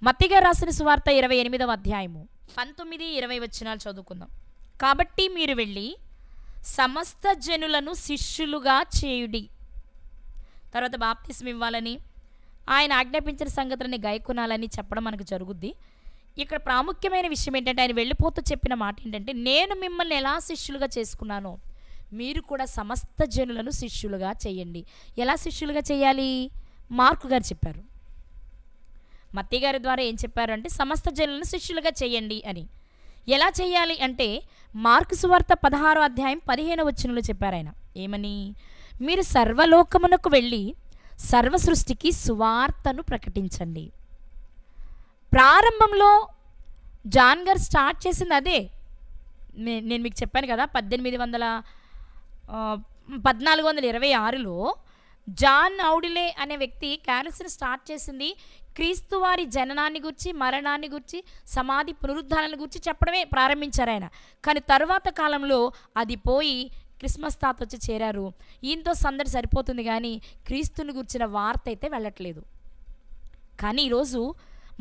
మత్తయి రాసిన సువార్త 28వ అధ్యాయము 19-20 వచనాలు చదువుకుందాం. కాబట్టి మీరు వెళ్ళి సమస్త జనులను శిష్యులుగా చేయుడి. తర్వాత బాప్తిస్మం ఇవ్వాలని, ఆయన ఆజ్ఞాపించిన సంగతులని గైకొనాలని చెప్పడం మనకు జరుగుద్ది. ఇక్కడ ప్రాముఖ్యమైన విషయం ఏంటంటే, ఆయన వెళ్ళిపోతూ చెప్పిన మాట ఏంటంటే, నేను మిమ్మల్ని ఎలా శిష్యులుగా చేసుకున్నానో మీరు కూడా సమస్త జనులను శిష్యులుగా చేయండి. ఎలా శిష్యులుగా చేయాలి? మార్కు గారు చెప్పారు. మత్తయి గారి ద్వారా ఏం చెప్పారు అంటే, సమస్త జనులను శిష్యులుగా చేయండి అని. ఎలా చేయాలి అంటే, మార్కు సువార్త 16వ అధ్యాయం 15వ వచనంలో చెప్పారు ఆయన. ఏమని? మీరు సర్వలోకమునకు వెళ్ళి సర్వ సృష్టికి సువార్తను ప్రకటించండి. ప్రారంభంలో జాన్ గారు స్టార్ట్ చేసింది అదే. నేను మీకు చెప్పాను కదా, 1426లో జాన్ ఔడిలే అనే వ్యక్తి క్యారల్స్ని స్టార్ట్ చేసింది క్రీస్తు వారి జననాన్ని గురించి, మరణాన్ని గురించి, సమాధి పునరుద్ధానాన్ని గురించి చెప్పడమే ప్రారంభించారు ఆయన. కానీ తరువాత కాలంలో అది పోయి క్రిస్మస్ తాత వచ్చి చేరారు. ఈయనతో సందడి సరిపోతుంది కానీ క్రీస్తుని గురించిన వార్త అయితే వెళ్ళట్లేదు. కానీ ఈరోజు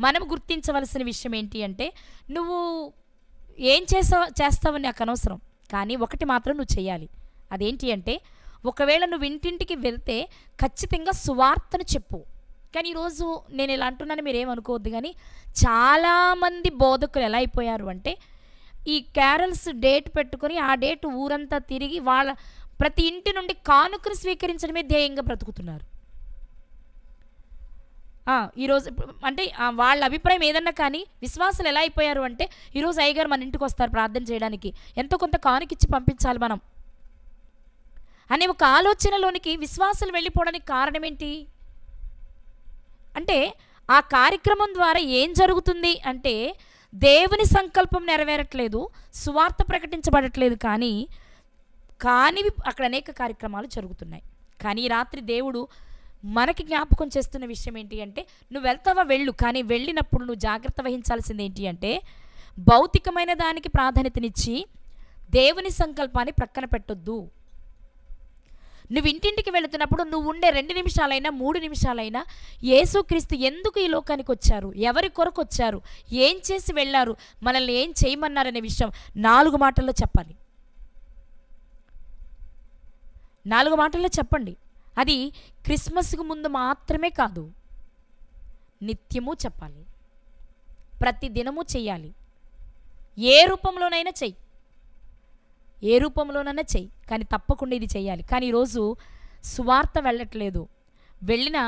మనం గుర్తించవలసిన విషయం ఏంటి అంటే, నువ్వు ఏం చేస్తావు నాకు అనవసరం, కానీ ఒకటి మాత్రం నువ్వు చేయాలి. అదేంటి అంటే, ఒకవేళ నువ్వు ఇంటింటికి వెళ్తే ఖచ్చితంగా సువార్తను చెప్పు. కానీ ఈరోజు నేను ఇలా అంటున్నాను, మీరేమనుకోవద్దు, కానీ చాలామంది బోధకులు ఎలా అయిపోయారు అంటే, ఈ క్యారల్స్ డేట్ పెట్టుకొని ఆ డేట్ ఊరంతా తిరిగి వాళ్ళ ప్రతి ఇంటి నుండి కానుకను స్వీకరించడమే ధ్యేయంగా బ్రతుకుతున్నారు. ఈరోజు అంటే వాళ్ళ అభిప్రాయం ఏదన్నా కానీ విశ్వాసాలు ఎలా అయిపోయారు అంటే, ఈరోజు అయ్యగారు మన ఇంటికి వస్తారు ప్రార్థన చేయడానికి, ఎంతో కొంత కానుకిచ్చి పంపించాలి మనం అనే ఒక ఆలోచనలోనికి విశ్వాసాలు వెళ్ళిపోవడానికి కారణం ఏంటి అంటే, ఆ కార్యక్రమం ద్వారా ఏం జరుగుతుంది అంటే, దేవుని సంకల్పం నెరవేరట్లేదు, సువార్త ప్రకటించబడట్లేదు, కానీ అక్కడ అనేక కార్యక్రమాలు జరుగుతున్నాయి. కానీ రాత్రి దేవుడు మనకి జ్ఞాపకం చేస్తున్న విషయం ఏంటి అంటే, నువ్వు వెళ్తావా వెళ్ళు, కానీ వెళ్ళినప్పుడు నువ్వు జాగ్రత్త వహించాల్సింది ఏంటి అంటే, భౌతికమైన దానికి ప్రాధాన్యతనిచ్చి దేవుని సంకల్పాన్ని ప్రక్కన పెట్టొద్దు. నువ్వు ఇంటింటికి వెళుతున్నప్పుడు నువ్వు ఉండే 2 నిమిషాలైనా 3 నిమిషాలైనా యేసుక్రీస్తు ఎందుకు ఈ లోకానికి వచ్చారు, ఎవరి కొరకు వచ్చారు, ఏం చేసి వెళ్ళారు, మనల్ని ఏం చేయమన్నారనే విషయం 4 మాటల్లో చెప్పాలి. 4 మాటల్లో చెప్పండి. అది క్రిస్మస్కు ముందు మాత్రమే కాదు, నిత్యము చెప్పాలి, ప్రతి దినము చెయ్యాలి. ఏ రూపంలోనైనా చెయ్యి, ఏ రూపంలోనైనా చెయ్యి, కానీ తప్పకుండా ఇది చెయ్యాలి. కానీ ఈరోజు సువార్త వెళ్ళట్లేదు. వెళ్ళినా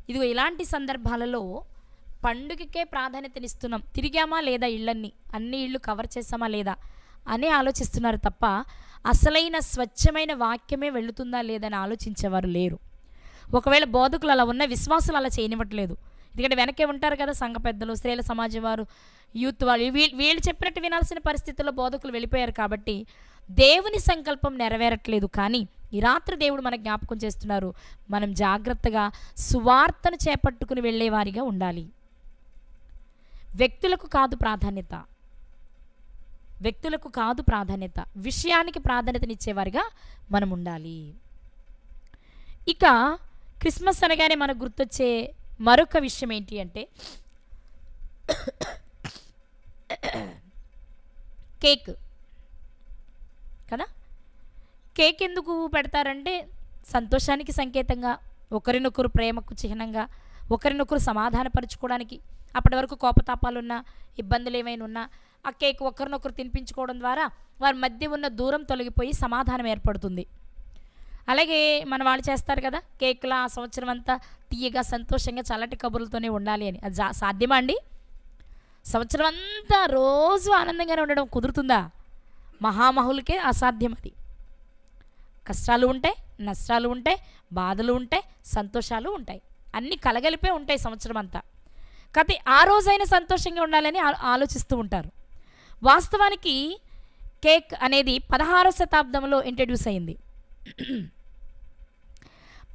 ఇదిగో ఇలాంటి సందర్భాలలో పండుగకే ప్రాధాన్యతనిస్తున్నాం. తిరిగామా లేదా, అన్ని ఇళ్ళు కవర్ చేసామా లేదా అని ఆలోచిస్తున్నారు తప్ప అసలైన స్వచ్ఛమైన వాక్యమే వెళుతుందా లేదని ఆలోచించేవారు లేరు. ఒకవేళ బోధకులు అలా ఉన్న, విశ్వాసులు అలా చేయనివ్వట్లేదు. ఎందుకంటే వెనకే ఉంటారు కదా సంఘ పెద్దలు, స్త్రీల సమాజం వారు, యూత్ వాళ్ళు, వీళ్ళు చెప్పినట్టు వినాల్సిన పరిస్థితుల్లో బోధకులు వెళ్ళిపోయారు. కాబట్టి దేవుని సంకల్పం నెరవేరట్లేదు. కానీ ఈ రాత్రి దేవుడు మనకు జ్ఞాపకం చేస్తున్నారు, మనం జాగ్రత్తగా సువార్తను చేపట్టుకుని వెళ్ళేవారిగా ఉండాలి. వ్యక్తులకు కాదు ప్రాధాన్యత, వ్యక్తులకు కాదు ప్రాధాన్యత, విషయానికి ప్రాధాన్యతనిచ్చేవారిగా మనం ఉండాలి. ఇక క్రిస్మస్ అనగానే మనకు గుర్తొచ్చే మరొక విషయం ఏంటి అంటే, కేక్ కదా. కేక్ ఎందుకు పెడతారంటే సంతోషానికి సంకేతంగా, ఒకరినొకరు ప్రేమకు చిహ్నంగా, ఒకరినొకరు సమాధానపరుచుకోవడానికి. అప్పటి వరకు కోపతాపాలున్నా, ఇబ్బందులు ఏమైనా ఉన్నా ఆ కేక్ ఒకరినొకరు తినిపించుకోవడం ద్వారా వారి మధ్య ఉన్న దూరం తొలగిపోయి సమాధానం ఏర్పడుతుంది. అలాగే మన వాళ్ళు చేస్తారు కదా, కేక్లా ఆ సంవత్సరం అంతా తీయగా సంతోషంగా చల్లటి కబుర్లతోనే ఉండాలి అని. అది సాధ్యమా అండి? సంవత్సరం అంతా రోజు ఆనందంగానే ఉండడం కుదురుతుందా? మహామహులకే అసాధ్యం అది. కష్టాలు ఉంటాయి, నష్టాలు ఉంటాయి, బాధలు ఉంటాయి, సంతోషాలు ఉంటాయి, అన్నీ కలగలిపే ఉంటాయి సంవత్సరం అంతా. కాకపోతే ఆ రోజైనా సంతోషంగా ఉండాలని ఆలోచిస్తూ ఉంటారు. వాస్తవానికి కేక్ అనేది 16వ శతాబ్దంలో ఇంట్రడ్యూస్ అయింది.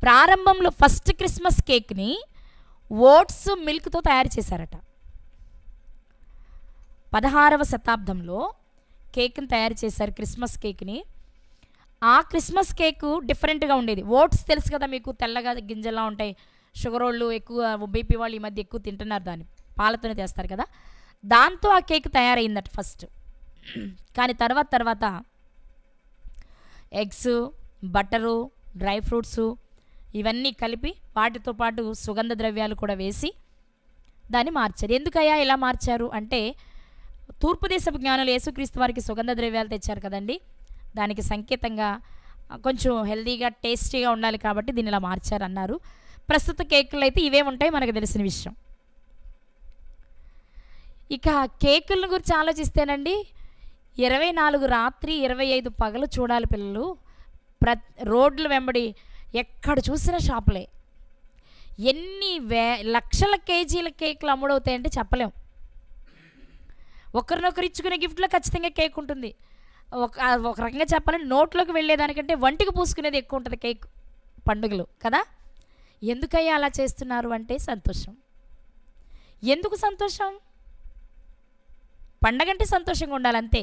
ప్రారంభంలో ఫస్ట్ క్రిస్మస్ కేక్ని ఓట్స్ మిల్క్తో తయారు చేశారట. 16వ శతాబ్దంలో కేక్ని తయారు చేశారు, క్రిస్మస్ కేక్ని. ఆ క్రిస్మస్ కేకు డిఫరెంట్గా ఉండేది. ఓట్స్ తెలుసు కదా మీకు, తెల్లగా గింజలా ఉంటాయి. షుగర్ వాళ్ళు ఎక్కువ, బీపీ వాళ్ళు ఈ మధ్య ఎక్కువ తింటున్నారు దాన్ని, పాలతోనే చేస్తారు కదా. దాంతో ఆ కేక్ తయారైందట ఫస్ట్. కానీ తర్వాత ఎగ్స్, బటరు, డ్రై ఫ్రూట్స్ ఇవన్నీ కలిపి వాటితో పాటు సుగంధ ద్రవ్యాలు కూడా వేసి దాన్ని మార్చారు. ఎందుకయ్యా ఇలా మార్చారు అంటే, తూర్పు దేశపు జ్ఞానులు యేసుక్రీస్తు వారికి సుగంధ ద్రవ్యాలు తెచ్చారు కదండి, దానికి సంకేతంగా కొంచెం హెల్దీగా టేస్టీగా ఉండాలి కాబట్టి దీన్ని ఇలా మార్చారు అన్నారు. ప్రస్తుత కేకులు అయితే ఇవే ఉంటాయి, మనకు తెలిసిన విషయం. ఇక కేకుల గురించి ఆలోచిస్తేనండి, 24 రాత్రి 25 పగలు చూడాలి పిల్లలు. రోడ్ల వెంబడి ఎక్కడ చూసినా షాపులే. ఎన్ని లక్షల కేజీల కేకులు అమ్ముడవుతాయంటే చెప్పలేం. ఒకరినొకరు ఇచ్చుకునే గిఫ్ట్లో ఖచ్చితంగా కేక్ ఉంటుంది. ఒక రకంగా చెప్పాలంటే నోట్లోకి వెళ్ళేదానికంటే వంటికి పూసుకునేది ఎక్కువ ఉంటుంది కేక్ పండుగలు కదా. ఎందుకయ్యా అలా చేస్తున్నారు అంటే సంతోషం. ఎందుకు సంతోషం? పండగంటే సంతోషంగా ఉండాలి అంతే.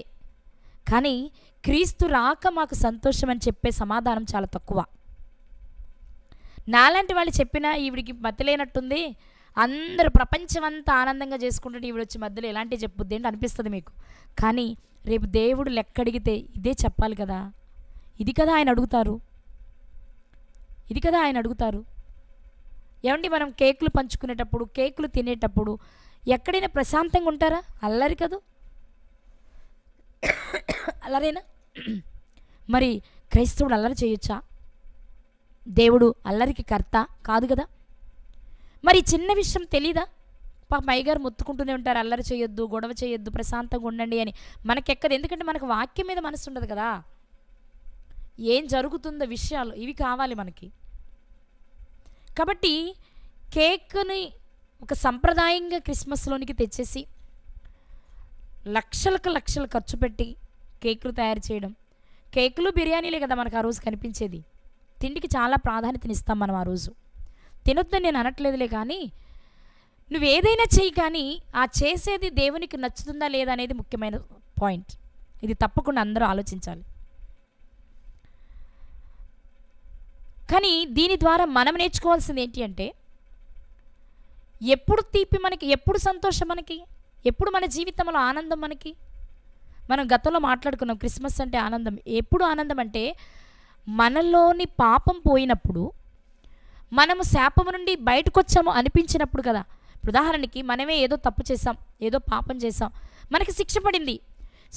కానీ క్రీస్తు రాక మాకు సంతోషం అని చెప్పే సమాధానం చాలా తక్కువ. నాలాంటి వాళ్ళు చెప్పినా ఈవిడికి మతిలేనట్టుంది, అందరూ ప్రపంచమంతా ఆనందంగా చేసుకుంటుంటే ఈవిడ వచ్చి మధ్యలో ఎలాంటివి చెప్పుద్ది ఏంటి అనిపిస్తుంది మీకు. కానీ రేపు దేవుడు లెక్కడిగితే ఇదే చెప్పాలి కదా. ఇది కదా ఆయన అడుగుతారు, ఇది కదా ఆయన అడుగుతారు. ఏమండి, మనం కేకులు పంచుకునేటప్పుడు, కేకులు తినేటప్పుడు ఎక్కడైనా ప్రశాంతంగా ఉంటారా? అల్లరి కదూ, అల్లరేనా? మరి క్రైస్తవుడు అల్లరి చేయొచ్చా? దేవుడు అల్లరికి కర్త కాదు కదా. మరి చిన్న విషయం తెలీదా? పాప అయ్యగారు మొత్తుకుంటూనే ఉంటారు, అల్లరి చేయొద్దు, గొడవ చేయొద్దు, ప్రశాంతంగా ఉండండి అని. మనకెక్కదు, ఎందుకంటే మనకు వాక్యం మీద మనసు ఉండదు కదా. ఏం జరుగుతుందో విషయాలు ఇవి కావాలి మనకి. కాబట్టి కేక్ని ఒక సంప్రదాయంగా క్రిస్మస్లోనికి తెచ్చేసి లక్షలకు లక్షలు ఖర్చు పెట్టి కేకులు తయారు చేయడం. కేకులు బిర్యానీలే కదా మనకు ఆ రోజు కనిపించేది. తిండికి చాలా ప్రాధాన్యతనిస్తాం మనం ఆ రోజు. తినొద్దని నేను అనట్లేదులే, కానీ నువ్వు ఏదైనా చెయ్యి, కానీ ఆ చేసేది దేవునికి నచ్చుతుందా లేదా అనేది ముఖ్యమైన పాయింట్. ఇది తప్పకుండా అందరూ ఆలోచించాలి. కానీ దీని ద్వారా మనం నేర్చుకోవాల్సింది ఏంటి అంటే, ఎప్పుడు తీపి మనకి, ఎప్పుడు సంతోషం మనకి, ఎప్పుడు మన జీవితంలో ఆనందం మనకి. మనం గతంలో మాట్లాడుకున్నాం క్రిస్మస్ అంటే ఆనందం. ఎప్పుడు ఆనందం అంటే మనలోని పాపం పోయినప్పుడు, మనము శాపము నుండి బయటకు వచ్చాము అనిపించినప్పుడు కదా. ఇప్పుడు ఉదాహరణకి మనమే ఏదో తప్పు చేసాం, ఏదో పాపం చేసాం, మనకి శిక్ష పడింది.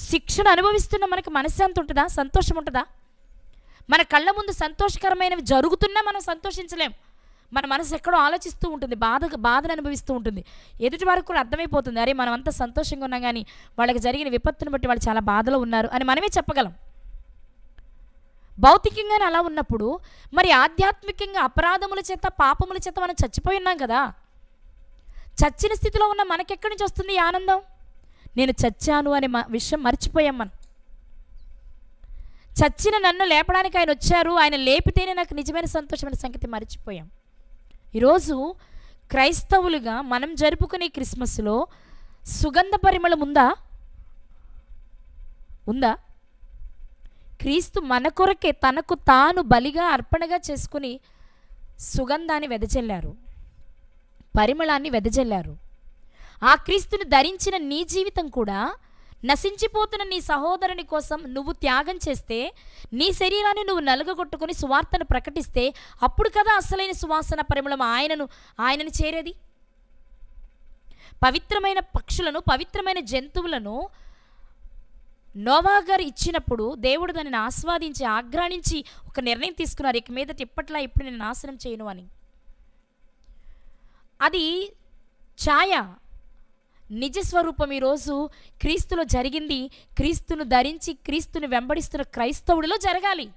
శిక్షను అనుభవిస్తున్న మనకి మనశ్శాంతి ఉంటుందా, సంతోషం ఉంటుందా? మన కళ్ళ ముందు సంతోషకరమైనవి జరుగుతున్నా మనం సంతోషించలేం. మన మనసు ఎక్కడో ఆలోచిస్తూ ఉంటుంది, బాధను అనుభవిస్తూ ఉంటుంది. ఎదుటి వారికి కూడా అర్థమైపోతుంది, అరే మనం అంతా సంతోషంగా ఉన్నాం, కానీ వాళ్ళకి జరిగిన విపత్తును బట్టి వాళ్ళు చాలా బాధలో ఉన్నారు అని మనమే చెప్పగలం. భౌతికంగానే అలా ఉన్నప్పుడు మరి ఆధ్యాత్మికంగా అపరాధముల చేత, పాపముల చేత మనం చచ్చిపోయి ఉన్నాం కదా. చచ్చిన స్థితిలో ఉన్న మనకెక్కడి నుంచి వస్తుంది ఈ ఆనందం? నేను చచ్చాను అనే విషయం మర్చిపోయాం మనం. చచ్చిన నన్ను లేపడానికి ఆయన వచ్చారు, ఆయన లేపితేనే నాకు నిజమైన సంతోషమైన సంగతి మర్చిపోయాం. ఈరోజు క్రైస్తవులుగా మనం జరుపుకునే క్రిస్మస్లో సుగంధ పరిమళం ఉందా? క్రీస్తు మన కొరకే తనకు తాను బలిగా అర్పణగా చేసుకుని సుగంధాన్ని వెదజల్లారు, పరిమళాన్ని వెదజల్లారు. ఆ క్రీస్తుని ధరించిన నీ జీవితం కూడా నశించిపోతున్న నీ సహోదరుని కోసం నువ్వు త్యాగం చేస్తే, నీ శరీరాన్ని నువ్వు నలుగగొట్టుకుని సువార్తను ప్రకటిస్తే, అప్పుడు కదా అసలైన సువాసన పరిమళం ఆయనను చేరేది. పవిత్రమైన పక్షులను, పవిత్రమైన జంతువులను నోవా గారు ఇచ్చినప్పుడు దేవుడు దానిని ఆస్వాదించి, ఆగ్రానించి ఒక నిర్ణయం తీసుకున్నారు, ఇక మీదట ఇప్పట్లా ఇప్పుడు నేను నాశనం చేయను అని. అది ఛాయ, నిజస్వరూపం ఈరోజు క్రీస్తులో జరిగింది. క్రీస్తును ధరించి క్రీస్తుని వెంబడిస్తున్న క్రైస్తవుడిలో జరగాలి.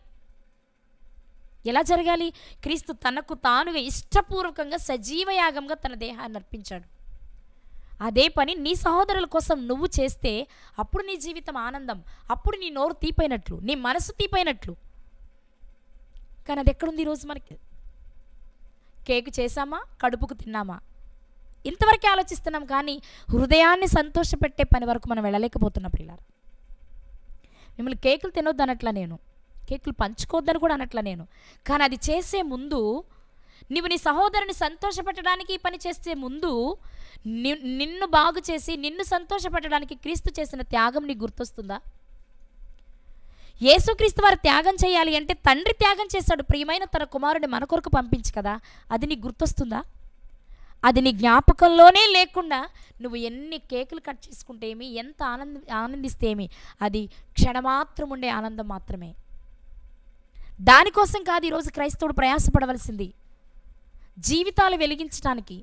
ఎలా జరగాలి? క్రీస్తు తనకు తానుగా ఇష్టపూర్వకంగా సజీవయాగంగా తన దేహాన్ని అర్పించాడు. అదే పని నీ సహోదరుల కోసం నువ్వు చేస్తే అప్పుడు నీ జీవితం ఆనందం, అప్పుడు నీ నోరు తీపైనట్లు, నీ మనసు తీపైనట్లు. కానీ అది ఎక్కడుంది ఈరోజు? మనకి కేకు చేసామా, కడుపుకు తిన్నామా, ఇంతవరకే ఆలోచిస్తున్నాం, కానీ హృదయాన్ని సంతోషపెట్టే పని వరకు మనం వెళ్ళలేకపోతున్నాం. పిల్లలు, మిమ్మల్ని కేకులు తినొద్దు అనట్లా నేను, కేకులు పంచుకోవద్దని కూడా అనట్లా నేను. కానీ అది చేసే ముందు, నువ్వు నీ సహోదరుని సంతోషపెట్టడానికి ఈ పని చేసే ముందు, నిన్ను బాగు చేసి నిన్ను సంతోషపెట్టడానికి క్రీస్తు చేసిన త్యాగం నీకు గుర్తొస్తుందా? యేసుక్రీస్తు వారు త్యాగం చేయాలి అంటే తండ్రి త్యాగం చేశాడు, ప్రియమైన తన కుమారుని మన కొరకు పంపించి కదా. అది నీకు గుర్తొస్తుందా? అది నీ జ్ఞాపకంలోనే లేకుండా నువ్వు ఎన్ని కేకులు కట్ చేసుకుంటే ఏమి, ఎంత ఆనందిస్తే ఏమి, అది క్షణమాత్రం ఉండే ఆనందం మాత్రమే. దానికోసం కాదు ఈరోజు క్రైస్తవుడు ప్రయాసపడవలసింది. జీవితాలు వెలిగించడానికి,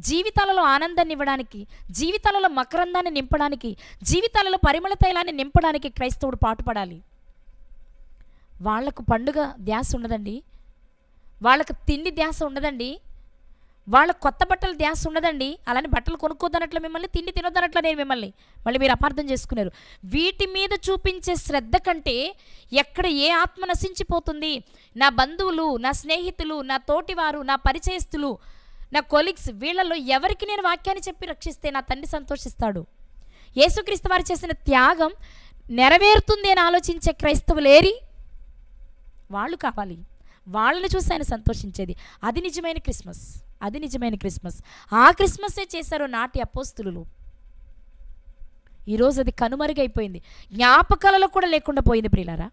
జీవితాలలో ఆనందాన్ని ఇవ్వడానికి, జీవితాలలో మకరందాన్ని నింపడానికి, జీవితాలలో పరిమళ తైలాన్ని నింపడానికి క్రైస్తవుడు పాటుపడాలి. వాళ్లకు పండుగ ధ్యాస ఉండదండి, వాళ్ళకు తిండి ధ్యాస ఉండదండి, వాళ్ళ కొత్త బట్టల ధ్యాస ఉండదండి. అలానే బట్టలు కొనుక్కోద్దనట్ల మిమ్మల్ని, తిండి తినొద్దనట్ల నేను మిమ్మల్ని, మళ్ళీ మీరు అపార్థం చేసుకున్నారు. వీటి మీద చూపించే శ్రద్ధ కంటే ఎక్కడ ఏ ఆత్మ నశించిపోతుంది, నా బంధువులు, నా స్నేహితులు, నా తోటివారు, నా పరిచయస్తులు, నా కొలీగ్స్, వీళ్ళలో ఎవరికి నేను వాక్యాన్ని చెప్పి రక్షిస్తే నా తండ్రి సంతోషిస్తాడు. యేసుక్రీస్తు వారు చేసిన త్యాగం నెరవేరుతుంది అని ఆలోచించే క్రైస్తవులేరి వాళ్ళు కావాలి. వాళ్ళని చూసి ఆయన సంతోషించేది. అది నిజమైన క్రిస్మస్, అది నిజమైన క్రిస్మస్. ఆ క్రిస్మస్సే చేశారు నాటి అపోస్తులు. ఈరోజు అది కనుమరుగైపోయింది, జ్ఞాపకాలలో కూడా లేకుండా పోయింది. ప్రియులారా,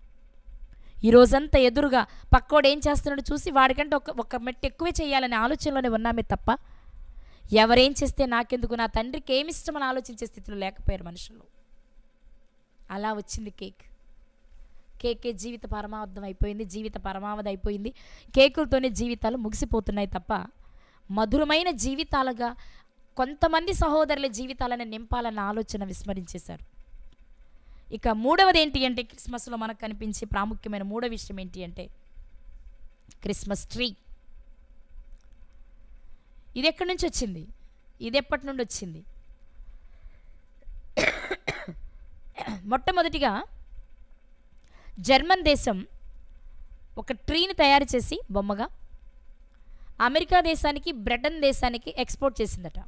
ఈరోజంతా ఎదురుగా పక్కోడు ఏం చేస్తున్నాడు చూసి వాడికంటే ఒక మెట్టు ఎక్కువే చేయాలనే ఆలోచనలోనే ఉన్నామే తప్ప, ఎవరేం చేస్తే నాకెందుకు, నా తండ్రికి ఏమి ఇష్టమని ఆలోచించే స్థితిలో లేకపోయారు మనుషులు. అలా వచ్చింది కేక్. కేకే జీవిత పరమావధం అయిపోయింది, జీవిత పరమావధి అయిపోయింది. కేకులతోనే జీవితాలు ముగిసిపోతున్నాయి తప్ప మధురమైన జీవితాలుగా కొంతమంది సహోదరుల జీవితాలను నింపాలన్న ఆలోచన విస్మరించేశారు. ఇక మూడవది ఏంటి అంటే, క్రిస్మస్లో మనకు కనిపించే ప్రాముఖ్యమైన మూడవ విషయం ఏంటి అంటే క్రిస్మస్ ట్రీ. ఇది ఎక్కడి నుంచి వచ్చింది? ఇది ఎప్పటి నుండి వచ్చింది? మొట్టమొదటిగా జర్మన్ దేశం ఒక ట్రీని తయారు చేసి బొమ్మగా, అమెరికా దేశానికి, బ్రిటన్ దేశానికి ఎక్స్పోర్ట్ చేసిందట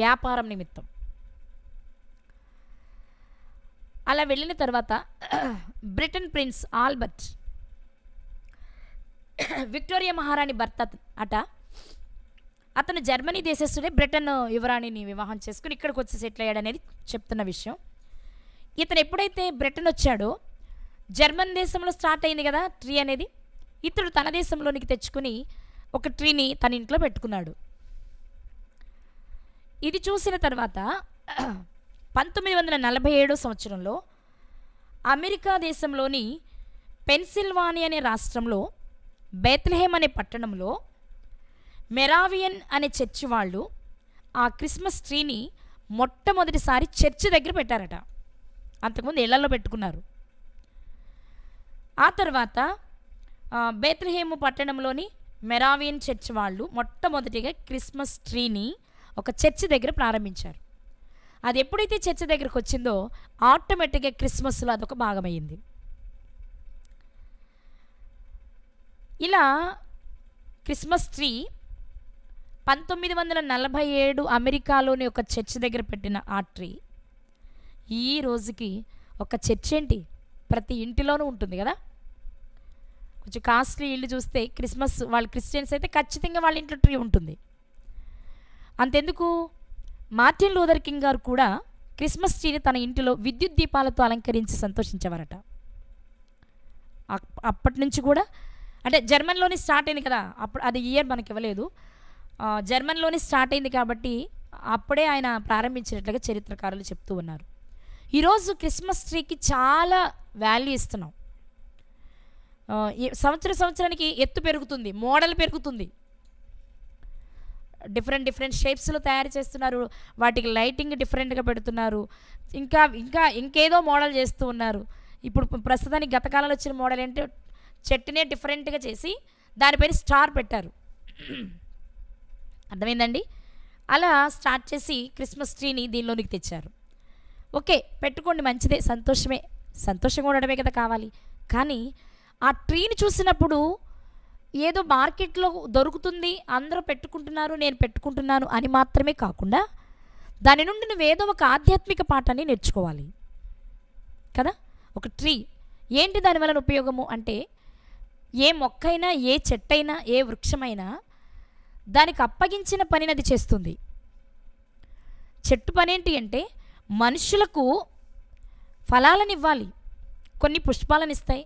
వ్యాపారం నిమిత్తం. అలా వెళ్ళిన తర్వాత బ్రిటన్ ప్రిన్స్ ఆల్బర్ట్ విక్టోరియా మహారాణి భర్త అట. అతను జర్మనీ దేశస్థుడే, బ్రిటన్ యువరాణిని వివాహం చేసుకుని ఇక్కడికి వచ్చి సెటిల్ అయ్యాడనేది చెప్తున్న విషయం. ఇతను ఎప్పుడైతే బ్రిటన్ వచ్చాడో, జర్మన్ దేశంలో స్టార్ట్ అయింది కదా ట్రీ అనేది, ఇతడు తన దేశంలోనికి తెచ్చుకుని ఒక ట్రీని తన ఇంట్లో పెట్టుకున్నాడు. ఇది చూసిన తర్వాత 1947 సంవత్సరంలో అమెరికా దేశంలోని పెన్సిల్వానియా అనే రాష్ట్రంలో బెత్లెహేమ్ అనే పట్టణంలో మెరావియన్ అనే చర్చి వాళ్ళు ఆ క్రిస్మస్ ట్రీని మొట్టమొదటిసారి చర్చి దగ్గర పెట్టారట. అంతకుముందు ఇళ్లలో పెట్టుకున్నారు. ఆ తర్వాత బెత్లెహేము పట్టణంలోని మెరావియన్ చర్చ్ వాళ్ళు మొట్టమొదటిగా క్రిస్మస్ ట్రీని ఒక చర్చి దగ్గర ప్రారంభించారు. అది ఎప్పుడైతే చర్చి దగ్గరకు వచ్చిందో ఆటోమేటిక్గా క్రిస్మస్లో అదొక భాగమైంది. ఇలా క్రిస్మస్ ట్రీ 1947 అమెరికాలోని ఒక చర్చ్ దగ్గర పెట్టిన ఆ ట్రీ ఈ రోజుకి ఒక చర్చ్ ఏంటి ప్రతి ఇంటిలోనూ ఉంటుంది కదా. కొంచెం కాస్ట్లీ ఇల్లు చూస్తే క్రిస్మస్ వాళ్ళు క్రిస్టియన్స్ అయితే ఖచ్చితంగా వాళ్ళ ఇంట్లో ట్రీ ఉంటుంది. అంతెందుకు, మార్టిన్ లూథర్ కింగ్ గారు కూడా క్రిస్మస్ ట్రీని తన ఇంటిలో విద్యుత్ దీపాలతో అలంకరించి సంతోషించేవారట. అప్పటి నుంచి కూడా అంటే జర్మన్లోనే స్టార్ట్ అయింది కదా, అప్పుడు అది ఇయర్ మనకి ఇవ్వలేదు, జర్మన్లోనే స్టార్ట్ అయింది కాబట్టి అప్పుడే ఆయన ప్రారంభించినట్లుగా చరిత్రకారులు చెప్తూ ఉన్నారు. ఈరోజు క్రిస్మస్ ట్రీకి చాలా వాల్యూ ఇస్తున్నాం. సంవత్సరానికి ఎత్తు పెరుగుతుంది, మోడల్ పెరుగుతుంది, డిఫరెంట్ షేప్స్లో తయారు చేస్తున్నారు, వాటికి లైటింగ్ డిఫరెంట్గా పెడుతున్నారు, ఇంకేదో మోడల్ చేస్తూ ఉన్నారు. ఇప్పుడు ప్రస్తుతానికి గత కాలంలో వచ్చిన మోడల్ ఏంటంటే చెట్టునే డిఫరెంట్గా చేసి దానిపైన స్టార్ పెట్టారు. అర్థమైందండి? అలా స్టార్ట్ చేసి క్రిస్మస్ ట్రీని దీనిలోనికి తెచ్చారు. ఓకే, పెట్టుకోండి, మంచిదే, సంతోషమే, సంతోషంగా ఉండడమే కదా కావాలి. కానీ ఆ ట్రీని చూసినప్పుడు ఏదో మార్కెట్లో దొరుకుతుంది, అందరూ పెట్టుకుంటున్నారు, నేను పెట్టుకుంటున్నాను అని మాత్రమే కాకుండా దాని నుండి నువ్వేదో ఒక ఆధ్యాత్మిక పాఠాన్ని నేర్చుకోవాలి కదా. ఒక ట్రీ ఏంటి, దానివల్ల ఉపయోగము అంటే ఏ మొక్కైనా, ఏ చెట్టైనా, ఏ వృక్షమైనా దానికి అప్పగించిన పనిని అది చేస్తుంది. చెట్టు పనేంటి అంటే మనుషులకు ఫలాలనివ్వాలి, కొన్ని పుష్పాలనిస్తాయి,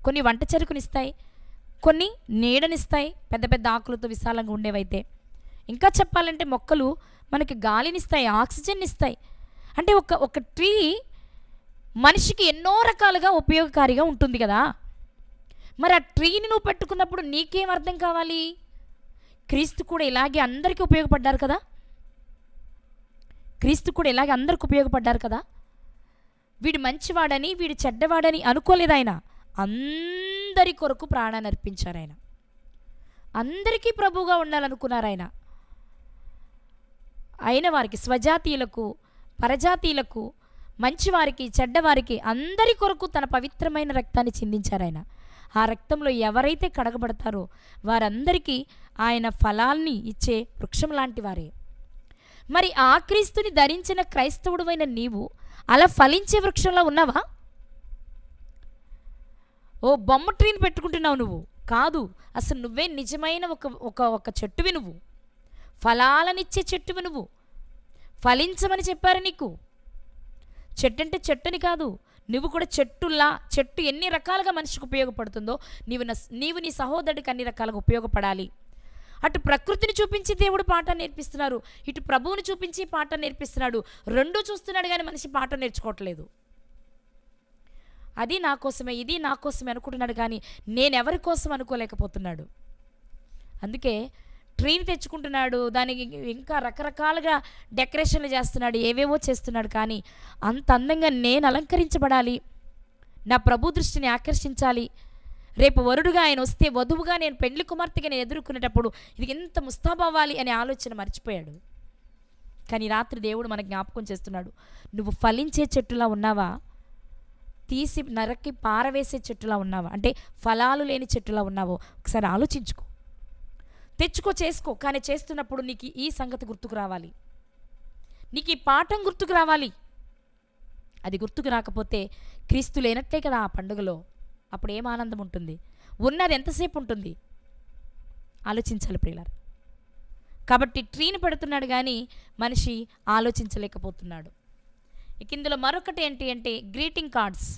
కొన్ని వంట చెరుకునిస్తాయి, కొన్ని నీడనిస్తాయి, పెద్ద పెద్ద ఆకులతో విశాలంగా ఉండేవైతే. ఇంకా చెప్పాలంటే మొక్కలు మనకి గాలినిస్తాయి, ఆక్సిజన్ ఇస్తాయి. అంటే ఒక ట్రీ మనిషికి ఎన్నో రకాలుగా ఉపయోగకారిగా ఉంటుంది కదా. మరి ఆ ట్రీని నువ్వు పెట్టుకున్నప్పుడు నీకేం అర్థం కావాలి? క్రీస్తు కూడా ఇలాగే అందరికీ ఉపయోగపడ్డారు కదా, క్రీస్తు కూడా ఇలాగే అందరికి ఉపయోగపడ్డారు కదా. వీడు మంచివాడని, వీడు చెడ్డవాడని అనుకోలేదు ఆయన, అందరి కొరకు ప్రాణాన్ని అర్పించారు ఆయన, అందరికీ ప్రభువుగా ఉండాలనుకున్నారు ఆయన. అయిన వారికి, స్వజాతీయులకు, పరజాతీయులకు, మంచివారికి, చెడ్డవారికి, అందరి కొరకు తన పవిత్రమైన రక్తాన్ని చిందించారు ఆయన. ఆ రక్తంలో ఎవరైతే కడగబడతారో వారందరికీ ఆయన ఫలాల్ని ఇచ్చే వృక్షం లాంటి వారే. మరి ఆ క్రీస్తుని ధరించిన క్రైస్తవుడువైన నీవు అలా ఫలించే వృక్షంలో ఉన్నావా? ఓ బొమ్మ ట్రీని పెట్టుకుంటున్నావు నువ్వు కాదు, అసలు నువ్వే నిజమైన ఒక చెట్టువి, నువ్వు ఫలాలనిచ్చే చెట్టువి, నువ్వు ఫలించమని చెప్పారు నీకు. చెట్టు అంటే చెట్టుని కాదు, నువ్వు కూడా చెట్టు ఎన్ని రకాలుగా మనిషికి ఉపయోగపడుతుందో నీవు నీ సహోదరుడికి అన్ని రకాలుగా ఉపయోగపడాలి. అటు ప్రకృతిని చూపించి దేవుడు పాఠం నేర్పిస్తున్నారు, ఇటు ప్రభువుని చూపించి పాఠం నేర్పిస్తున్నాడు. రెండూ చూస్తున్నాడు కానీ మనిషి పాఠం నేర్చుకోవట్లేదు. అది నా కోసమే, ఇది నా కోసమే అనుకుంటున్నాడు కానీ నేనెవరి కోసం అనుకోలేకపోతున్నాడు. అందుకే ట్రీని తెచ్చుకుంటున్నాడు, దానికి ఇంకా రకరకాలుగా డెకరేషన్లు చేస్తున్నాడు, ఏవేవో చేస్తున్నాడు. కానీ అంత అందంగా నేను అలంకరించబడాలి, నా ప్రభు దృష్టిని ఆకర్షించాలి, రేపు వరుడుగా ఆయన వస్తే వధువుగా నేను పెళ్లి కుమార్తెగా నేను ఎదుర్కొనేటప్పుడు ఇది ఎంత ముస్తాబవ్వాలి అనే ఆలోచన మర్చిపోయాడు. కానీ రాత్రి దేవుడు మనకు జ్ఞాపకం చేస్తున్నాడు, నువ్వు ఫలించే చెట్టులా ఉన్నావా, తీసి నరకి పారవేసే చెట్టులా ఉన్నావా, అంటే ఫలాలు లేని చెట్టులా ఉన్నావో ఒకసారి ఆలోచించుకో. తెచ్చుకో, చేసుకో. కానీ చేస్తున్నప్పుడు నీకు ఈ సంగతి గుర్తుకు రావాలి, నీకు ఈ పాఠం గుర్తుకు రావాలి. అది గుర్తుకు రాకపోతే క్రీస్తు లేనట్లే కదా ఆ పండుగలో. అప్పుడు ఏం ఆనందం ఉంటుంది? ఉన్నది ఎంతసేపు ఉంటుంది? ఆలోచించాలి ప్రియులారా. కాబట్టి ట్రీని పెడుతున్నాడు కానీ మనిషి ఆలోచించలేకపోతున్నాడు. ఇక ఇందులో మరొకటి ఏంటి అంటే గ్రీటింగ్ కార్డ్స్.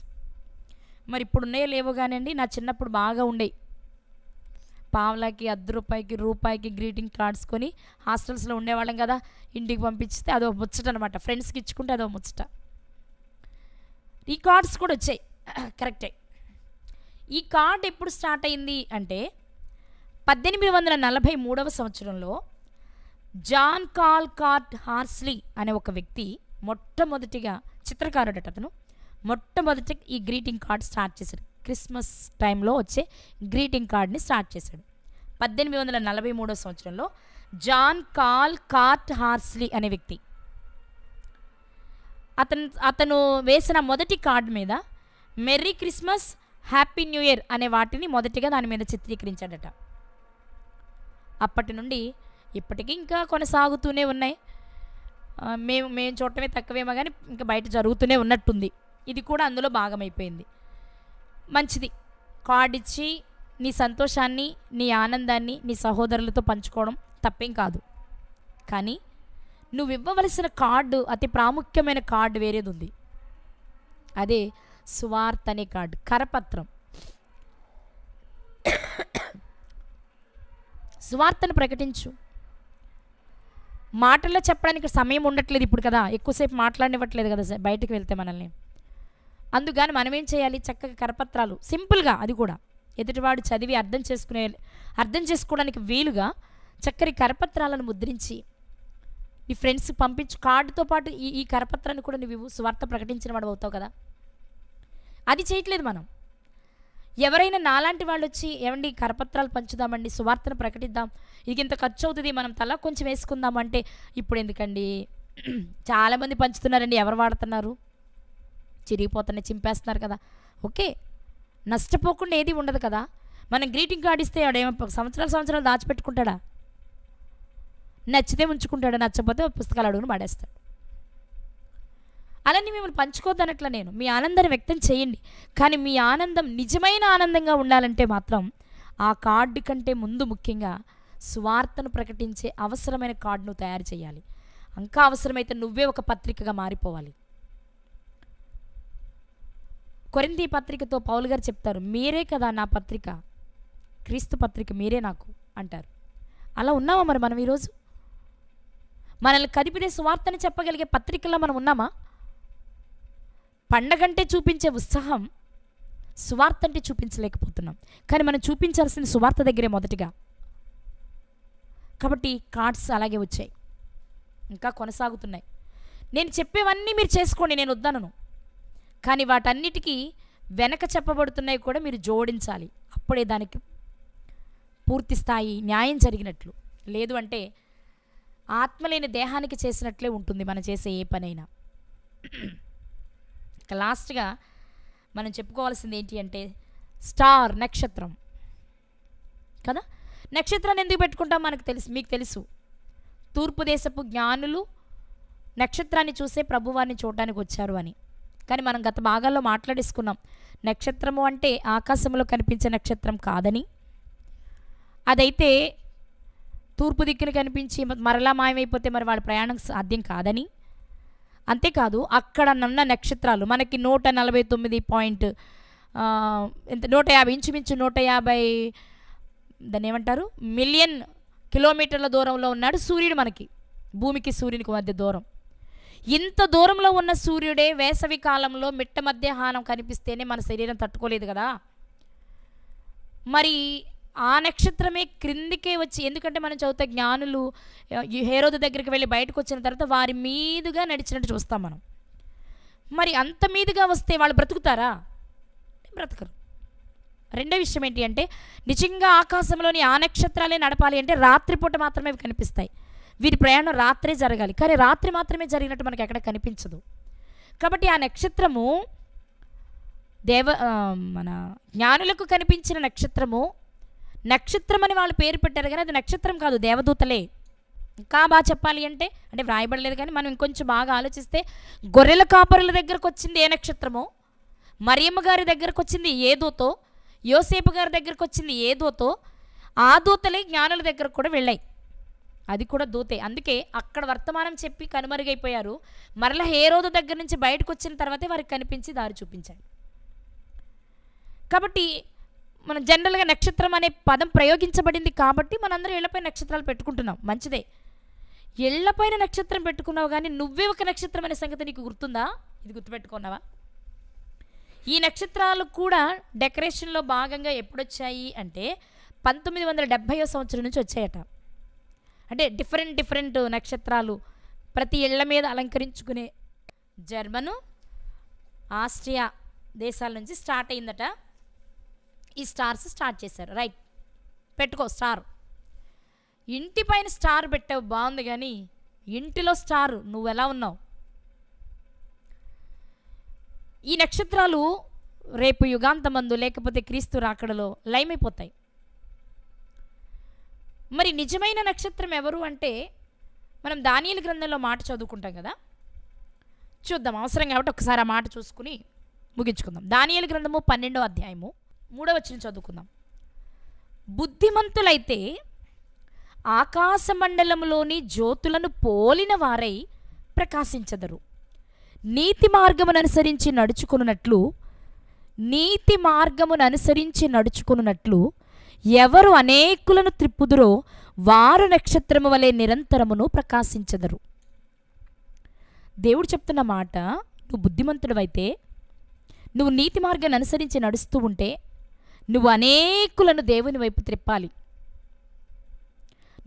మరి ఇప్పుడు ఉన్నాయో లేవో కానివ్వండి, నా చిన్నప్పుడు బాగా ఉండేవి. పావులకి, ₹1, రూపాయికి గ్రీటింగ్ కార్డ్స్ కొని హాస్టల్స్లో ఉండేవాళ్ళం కదా, ఇంటికి పంపించితే అదో ముచ్చట అనమాట. ఫ్రెండ్స్కి ఇచ్చుకుంటే అదో ముచ్చట. ఈ కార్డ్స్ కూడా వచ్చాయి, కరెక్టే. ఈ కార్డ్ ఎప్పుడు స్టార్ట్ అయింది అంటే 1843 సంవత్సరంలో జాన్ కాల్కార్ట్ హార్స్లీ అనే ఒక వ్యక్తి మొట్టమొదటిగా, చిత్రకారుడట అతను, మొట్టమొదటి ఈ గ్రీటింగ్ కార్డ్ స్టార్ట్ చేశాడు. క్రిస్మస్ టైంలో వచ్చే గ్రీటింగ్ కార్డ్ని స్టార్ట్ చేశాడు 1843 సంవత్సరంలో జాన్ కాల్కార్ట్ హార్స్లీ అనే వ్యక్తి. అతను వేసిన మొదటి కార్డు మీద merry Christmas, happy new year అనే వాటిని మొదటిగా దాని మీద చిత్రీకరించాడట. అప్పటి నుండి ఇప్పటికీ ఇంకా కొనసాగుతూనే ఉన్నాయి. మేము చూడటమే తక్కువేమో కానీ ఇంకా బయట జరుగుతూనే ఉన్నట్టుంది. ఇది కూడా అందులో భాగమైపోయింది. మంచిది, కార్డు ఇచ్చి నీ సంతోషాన్ని, నీ ఆనందాన్ని నీ సహోదరులతో పంచుకోవడం తప్పేం కాదు. కానీ నువ్వు ఇవ్వవలసిన కార్డు, అతి ప్రాముఖ్యమైన కార్డు వేరేది ఉంది. అదే సువార్త అనే కార్డు, కరపత్రం. సువార్తను ప్రకటించు. మాటల్లో చెప్పడానికి సమయం ఉండట్లేదు ఇప్పుడు కదా, ఎక్కువసేపు మాట్లాడనివ్వట్లేదు కదా బయటకు వెళ్తే మనల్ని. అందుకని మనం ఏం చేయాలి? చక్కగా కరపత్రాలు, సింపుల్గా, అది కూడా ఎదుటివాడు చదివి అర్థం చేసుకోవడానికి వీలుగా చక్కని కరపత్రాలను ముద్రించి నీ ఫ్రెండ్స్ పంపించు. కార్డుతో పాటు ఈ కరపత్రాన్ని కూడా నువ్వు సువార్త ప్రకటించిన వాడు అవుతావు కదా. అది చేయట్లేదు మనం. ఎవరైనా నాలాంటి వాళ్ళు వచ్చి, ఏమండి కరపత్రాలు పంచుదామండి, సువార్తను ప్రకటిద్దాం, ఇది ఇంత ఖర్చు అవుతుంది, మనం తలా కొంచెం వేసుకుందామంటే ఇప్పుడు ఎందుకండి, చాలామంది పంచుతున్నారండి, ఎవరు వాడుతున్నారు? చిరిగిపోతున్నాయి, చింపేస్తున్నారు కదా. ఓకే, నష్టపోకుండా ఏది ఉండదు కదా. మనం గ్రీటింగ్ కార్డు ఇస్తే వాడేమో సంవత్సరాలు దాచిపెట్టుకుంటాడా? నచ్చితే ఉంచుకుంటాడు, నచ్చకపోతే పుస్తకాలు అడుగును పడేస్తాడు. అలానే మిమ్మల్ని పంచుకోవద్దనట్ల నేను. మీ ఆనందాన్ని వ్యక్తం చేయండి, కానీ మీ ఆనందం నిజమైన ఆనందంగా ఉండాలంటే మాత్రం ఆ కార్డు కంటే ముందు ముఖ్యంగా సువార్తను ప్రకటించే అవసరమైన కార్డును తయారు చేయాలి. ఇంకా అవసరమైతే నువ్వే ఒక పత్రికగా మారిపోవాలి. కొరింథీ పత్రికతో పౌలు గారు చెప్తారు, మీరే కదా నా పత్రిక, క్రీస్తు పత్రిక మీరే నాకు అంటారు. అలా ఉన్నామా మరి మనం ఈరోజు? మనల్ని కదిపితే సువార్తని చెప్పగలిగే పత్రికల్లో మనం ఉన్నామా? పండగంటే చూపించే ఉత్సాహం సువార్త అంటే చూపించలేకపోతున్నాం. కానీ మనం చూపించాల్సిన సువార్త దగ్గరే మొదటిగా. కాబట్టి కార్డ్స్ అలాగే వచ్చాయి, ఇంకా కొనసాగుతున్నాయి. నేను చెప్పేవన్నీ మీరు చేసుకోండి, నేను వద్దనను. కానీ వాటన్నిటికీ వెనక చెప్పబడుతున్నాయి కూడా మీరు జోడించాలి. అప్పుడే దానికి పూర్తి స్థాయి న్యాయం జరిగినట్లు. లేదు అంటే ఆత్మలేని దేహానికి చేసినట్లే ఉంటుంది మనం చేసే ఏ పనైనా. ఇక లాస్ట్గా మనం చెప్పుకోవాల్సింది ఏంటి అంటే స్టార్, నక్షత్రం కదా. నక్షత్రాన్ని ఎందుకు పెట్టుకుంటాం మీకు తెలుసు. తూర్పు దేశపు జ్ఞానులు నక్షత్రాన్ని చూసే ప్రభువారిని చూడడానికి వచ్చారు అని. కానీ మనం గత భాగాల్లో మాట్లాడేసుకున్నాం, నక్షత్రము అంటే ఆకాశంలో కనిపించే నక్షత్రం కాదని, అదైతే తూర్పు దిక్కున కనిపించి మరలా మాయమైపోతే మరి వాళ్ళ ప్రయాణం సాధ్యం కాదని. అంతేకాదు అక్కడ ఉన్న నక్షత్రాలు మనకి 149 ఇంచుమించు 150 దాన్ని ఏమంటారు మిలియన్ కిలోమీటర్ల దూరంలో ఉన్నాడు సూర్యుడు. మనకి భూమికి సూర్యునికి మధ్య దూరం. ఇంత దూరంలో ఉన్న సూర్యుడే వేసవి కాలంలో మిట్ట మధ్యాహ్నం కనిపిస్తేనే మన శరీరం తట్టుకోలేదు కదా. మరి ఆ నక్షత్రమే క్రిందికే వచ్చి, ఎందుకంటే మనం చదువుతా జ్ఞానులు హేరోదు దగ్గరికి వెళ్ళి బయటకు వచ్చిన తర్వాత వారి మీదుగా నడిచినట్టు చూస్తాం మనం. మరి అంత మీదుగా వస్తే వాళ్ళు బ్రతుకుతారా? బ్రతకరు. రెండో విషయం ఏంటి అంటే నిజంగా ఆకాశంలోని ఆ నక్షత్రాలే నడపాలి అంటే రాత్రిపూట మాత్రమే కనిపిస్తాయి. వీరి ప్రయాణం రాత్రే జరగాలి, కానీ రాత్రి మాత్రమే జరిగినట్టు మనకి ఎక్కడ కనిపించదు. కాబట్టి ఆ నక్షత్రము మన జ్ఞానులకు కనిపించిన నక్షత్రము నక్షత్రం అని వాళ్ళు పేరు పెట్టారు, కానీ అది నక్షత్రం కాదు, దేవదూతలే. ఇంకా బాగా చెప్పాలి అంటే వ్రాయబడలేదు, కానీ మనం ఇంకొంచెం బాగా ఆలోచిస్తే గొర్రెల కాపరుల దగ్గరకు వచ్చింది ఏ నక్షత్రమో, మరియమ్మ గారి దగ్గరకు వచ్చింది ఏ దూతో, యోసేపు గారి దగ్గరకు వచ్చింది ఏ దూతో, ఆ దూతలే జ్ఞానుల దగ్గర కూడా వెళ్ళాయి, అది కూడా దూతే. అందుకే అక్కడ వర్తమానం చెప్పి కనుమరుగైపోయారు. మరలా హేరోదు దగ్గర నుంచి బయటకు వచ్చిన తర్వాతే వారికి కనిపించి దారి చూపించారు. కాబట్టి మనం జనరల్గా నక్షత్రం అనే పదం ప్రయోగించబడింది కాబట్టి మనందరం ఇళ్లపై నక్షత్రాలు పెట్టుకుంటున్నాం, మంచిదే. ఇళ్లపైన నక్షత్రం పెట్టుకున్నావు, కానీ నువ్వే ఒక నక్షత్రం అనే సంగతి నీకు గుర్తుందా? ఇది గుర్తుపెట్టుకున్నావా? ఈ నక్షత్రాలు కూడా డెకరేషన్లో భాగంగా ఎప్పుడొచ్చాయి అంటే 1970వ సంవత్సరం నుంచి వచ్చాయట. అంటే డిఫరెంట్ నక్షత్రాలు ప్రతి ఇళ్ల మీద అలంకరించుకునే జర్మను, ఆస్ట్రియా దేశాల నుంచి స్టార్ట్ అయిందట. ఈ స్టార్స్ స్టార్ట్ చేశారు. రైట్, పెట్టుకో స్టార్. ఇంటి పైన స్టార్ పెట్టావు, బాగుంది, కానీ ఇంటిలో స్టార్ నువ్వు ఎలా ఉన్నావు? ఈ నక్షత్రాలు రేపు యుగాంతమందు లేకపోతే క్రీస్తు రాకడలో లయమైపోతాయి. మరి నిజమైన నక్షత్రం ఎవరు అంటే మనం దానియేలు గ్రంథంలో మాట చదువుకుంటాం కదా, చూద్దాం అవసరం కాబట్టి ఒకసారి ఆ మాట చూసుకుని ముగించుకుందాం. దానియేలు గ్రంథము 12వ అధ్యాయము 3వ వచనం చదువుకుందాం. బుద్ధిమంతులైతే ఆకాశ మండలంలోని జ్యోతులను పోలిన వారై ప్రకాశించెదరు. నీతి మార్గమును అనుసరించి నడుచుకున్నట్లు ఎవరు అనేకులను త్రిప్పుదురో వారు నక్షత్రము వలె నిరంతరమును ప్రకాశించెదరు. దేవుడు చెప్తున్న మాట, నువ్వు బుద్ధిమంతుడివైతే, నువ్వు నీతి మార్గాన్ని అనుసరించి నడుస్తూ ఉంటే నువ్వు అనేకులను దేవుని వైపు త్రిప్పాలి.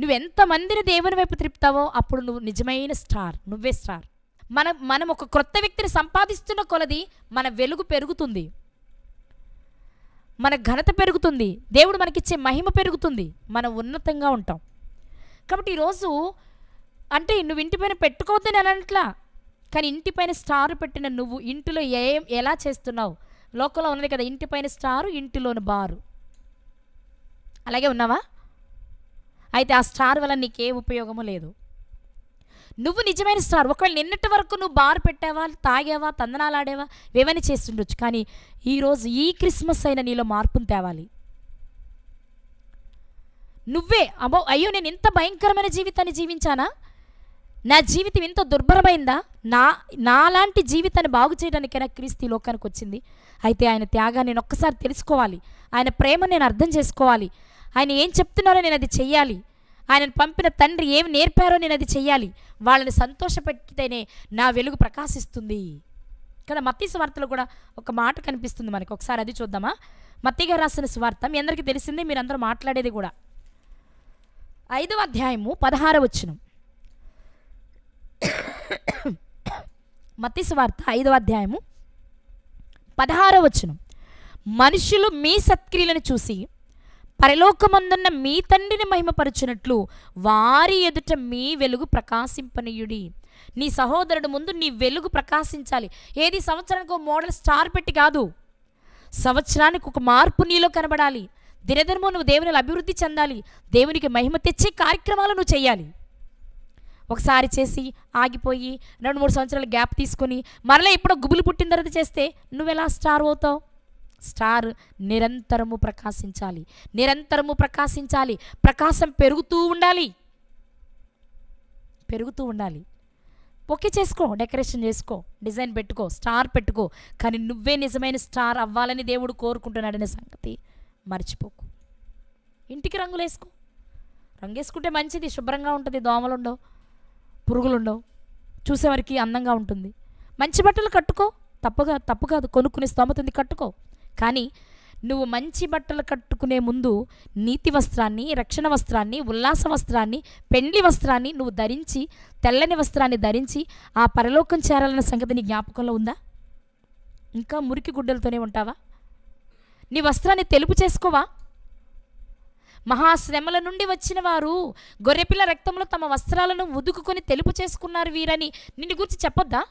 నువ్వెంతమందిని దేవుని వైపు త్రిప్పుతావో అప్పుడు నువ్వు నిజమైన స్టార్, నువ్వే స్టార్. మనం ఒక క్రొత్త వ్యక్తిని సంపాదిస్తున్న కొలది మన వెలుగు పెరుగుతుంది, మన ఘనత పెరుగుతుంది, దేవుడు మనకిచ్చే మహిమ పెరుగుతుంది, మనం ఉన్నతంగా ఉంటాం. కాబట్టి ఈరోజు అంటే నువ్వు ఇంటిపైన పెట్టుకోవద్దని అనట్లా, కానీ ఇంటిపైన స్టార్ పెట్టిన నువ్వు ఇంటిలో ఎలా చేస్తున్నావు? లోకంలో ఉన్నది కదా, ఇంటిపైన స్టారు ఇంటిలోని బారు. అలాగే ఉన్నావా? అయితే ఆ స్టార్ వల్ల నీకే ఉపయోగము లేదు. నువ్వు నిజమైన స్టార్. ఒకవేళ నిన్నటి వరకు నువ్వు బార్ పెట్టావా, తాగావా, తందనాలాడేవా, ఏమైనా చేస్తుండొచ్చు, కానీ ఈరోజు ఈ క్రిస్మస్ అయినా నీలో మార్పును తేవాలి. నువ్వే అయ్యో నేను ఇంత భయంకరమైన జీవితాన్ని జీవించానా, నా జీవితం ఇంత దుర్భరమైందా, నాలాంటి జీవితాన్ని బాగు చేయడానికైనా క్రీస్తు లోకానికి వచ్చింది. అయితే ఆయన త్యాగాన్ని నేను ఒక్కసారి తెలుసుకోవాలి, ఆయన ప్రేమను నేను అర్థం చేసుకోవాలి, ఆయన ఏం చెప్తున్నారో నేను అది చెయ్యాలి, ఆయనను పంపిన తండ్రి ఏమి నేర్పారో నేను అది చెయ్యాలి. వాళ్ళని సంతోషపెట్టితేనే నా వెలుగు ప్రకాశిస్తుంది కదా. మత్తయి సువార్తలో కూడా ఒక మాట కనిపిస్తుంది మనకి, ఒకసారి అది చూద్దామా? మత్తయి గారు రాసిన సువార్త మీ అందరికీ తెలిసిందే, మీరందరూ మాట్లాడేది కూడా. 5వ అధ్యాయము 16వ వచనం. మత్తయి సువార్త 5వ అధ్యాయము 16వ వచనం. మనుషులు మీ సత్క్రియలను చూసి పరలోకమందున్న మీ తండ్రిని మహిమపరచునట్లు వారి ఎదుట మీ వెలుగు ప్రకాశింపనీయుడి. నీ సహోదరుడు ముందు నీ వెలుగు ప్రకాశించాలి. ఏది సంవత్సరానికి ఒక మోడల్ స్టార్ పెట్టి కాదు, సంవత్సరానికి ఒక మార్పు నీలో కనబడాలి. దినదినమో నువ్వు దేవుని అభివృద్ధి చెందాలి, దేవునికి మహిమ తెచ్చే కార్యక్రమాలు నువ్వు చేయాలి. ఒకసారి చేసి ఆగిపోయి 2-3 సంవత్సరాలు గ్యాప్ తీసుకొని మరలా ఎప్పుడో గుబులు పుట్టిన తర్వాత చేస్తే నువ్వెలా స్టార్ అవుతావు? స్టార్ నిరంతరము ప్రకాశించాలి, నిరంతరము ప్రకాశించాలి. ప్రకాశం పెరుగుతూ ఉండాలి. ఓకే చేసుకో, డెకరేషన్ చేసుకో, డిజైన్ పెట్టుకో, స్టార్ పెట్టుకో, కానీ నువ్వే నిజమైన స్టార్ అవ్వాలని దేవుడు కోరుకుంటున్నాడనే సంగతి మర్చిపోకు. ఇంటికి రంగులేసుకో, రంగేసుకుంటే మంచిది, శుభ్రంగా ఉంటుంది, దోమలుండవు, పురుగులుండవు, చూసేవారికి అందంగా ఉంటుంది. మంచి బట్టలు కట్టుకో, తప్పు కాదు, కొనుక్కునే స్తోమత ఉంది, కట్టుకో. కానీ నువ్వు మంచి బట్టలు కట్టుకునే ముందు నీతి వస్త్రాన్ని, రక్షణ వస్త్రాన్ని, ఉల్లాస వస్త్రాన్ని, పెండ్లి వస్త్రాన్ని నువ్వు ధరించి, తెల్లని వస్త్రాన్ని ధరించి ఆ పరలోకం చేరాలన్న సంగతి నీ జ్ఞాపకంలో ఉందా? ఇంకా మురికి గుడ్డలతోనే ఉంటావా? నీ వస్త్రాన్ని తెలుపు చేసుకోవా? మహాశ్రమల నుండి వచ్చిన వారు గొర్రెపిల్ల రక్తంలో తమ వస్త్రాలను ఉదుకుకొని తెలుపు చేసుకున్నారు వీరని నిన్ను గురించి చెప్పొద్దా?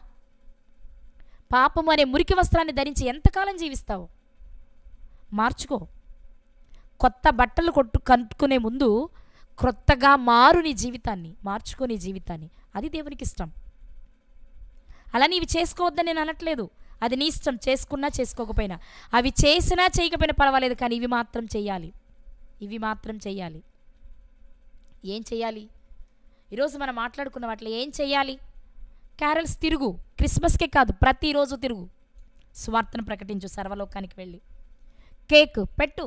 పాపము అనే మురికి వస్త్రాన్ని ధరించి ఎంతకాలం జీవిస్తావు? మార్చుకో. కొత్త బట్టలు కట్టుకునే ముందు క్రొత్తగా నీ జీవితాన్ని మార్చుకో, నీ జీవితాన్ని. అది దేవునికి ఇష్టం. అలా నీవి చేసుకోవద్దని నేను అనట్లేదు, అది నీ ఇష్టం, చేసుకున్నా చేసుకోకపోయినా. అవి చేసినా చేయకపోయినా పర్వాలేదు, కానీ ఇవి మాత్రం చెయ్యాలి. ఇవి మాత్రం చెయ్యాలి. ఏం చెయ్యాలి? ఈరోజు మనం మాట్లాడుకున్న వాటిలో ఏం చెయ్యాలి? క్యారల్స్ తిరుగు, క్రిస్మస్కే కాదు ప్రతిరోజు తిరుగు, సువార్తను ప్రకటించు, సర్వలోకానికి వెళ్ళి. కేక్ పెట్టు,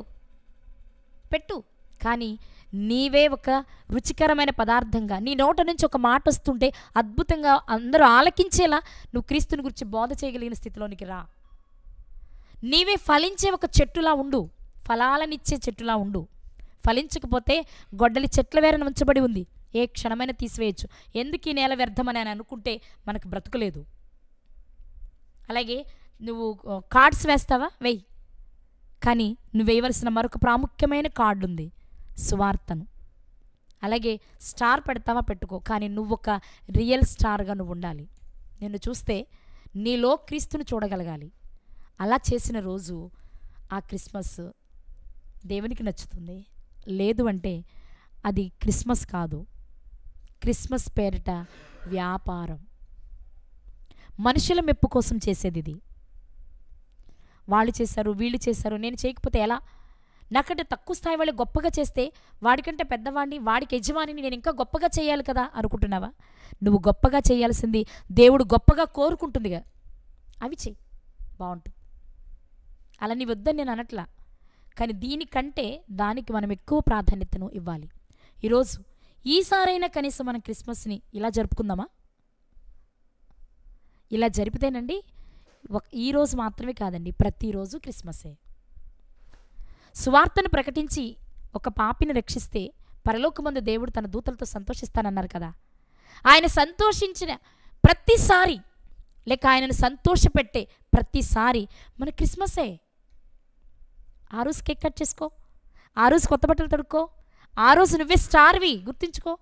కానీ నీవే ఒక రుచికరమైన పదార్థంగా, నీ నోట నుంచి ఒక మాట వస్తుంటే అద్భుతంగా అందరూ ఆలకించేలా నువ్వు క్రీస్తుని గురించి బోధ చేయగలిగిన స్థితిలోనికి రా. నీవే ఫలించే ఒక చెట్టులా ఉండు, ఫలాలనిచ్చే చెట్టులా ఉండు. ఫలించకపోతే గొడ్డలి చెట్ల వేరన ఉంచబడి ఉంది, ఏ క్షణమైనా తీసివేయచ్చు. ఎందుకు ఈ నేల వ్యర్థమని అని అనుకుంటే మనకు బ్రతుకులేదు. అలాగే నువ్వు కార్డ్స్ వేస్తావా? వెయ్యి, కానీ నువ్వు వేయవలసిన మరొక ప్రాముఖ్యమైన కార్డు ఉంది, సువార్తను. అలాగే స్టార్ పెడతావా? పెట్టుకో, కానీ నువ్వు ఒక రియల్ స్టార్గా నువ్వు ఉండాలి. నిన్ను చూస్తే నీలో క్రీస్తుని చూడగలగాలి. అలా చేసిన రోజు ఆ క్రిస్మస్ దేవునికి నచ్చుతుంది. లేదు అంటే అది క్రిస్మస్ కాదు. క్రిస్మస్ పేరిట వ్యాపారం, మనుషుల మెప్పు కోసం చేసేది ఇది. వాళ్ళు చేశారు, వీళ్ళు చేశారు, నేను చేయకపోతే ఎలా? నాకంటే తక్కువ స్థాయి వాళ్ళు గొప్పగా చేస్తే వాడికంటే పెద్దవాడిని, వాడికి యజమానిని, నేను ఇంకా గొప్పగా చేయాలి కదా అనుకుంటున్నావా? నువ్వు గొప్పగా చేయాల్సింది దేవుడు గొప్పగా కోరుకుంటుందిగా, అవి చెయ్యి, బాగుంటుంది. అలా నీ వద్దని నేను అనట్లా, కానీ దీనికంటే దానికి మనం ఎక్కువ ప్రాధాన్యతను ఇవ్వాలి. ఈరోజు ఈసారైనా కనీసం మనం క్రిస్మస్ని ఇలా జరుపుకుందామా? ఇలా జరిపితేనండి ఈరోజు మాత్రమే కాదండి, ప్రతిరోజు క్రిస్మసే. సువార్తను ప్రకటించి ఒక పాపిని రక్షిస్తే పరలోకమందు దేవుడు తన దూతలతో సంతోషిస్తానన్నారు కదా. ఆయన సంతోషించిన ప్రతిసారి, లేక ఆయనను సంతోషపెట్టే ప్రతిసారి మన క్రిస్మసే. ఆ రోజు కేక్ కట్ చేసుకో, ఆ రోజు కొత్త బట్టలు తొడుక్కో, ఆ రోజు నువ్వే స్టార్వి, గుర్తుంచుకో.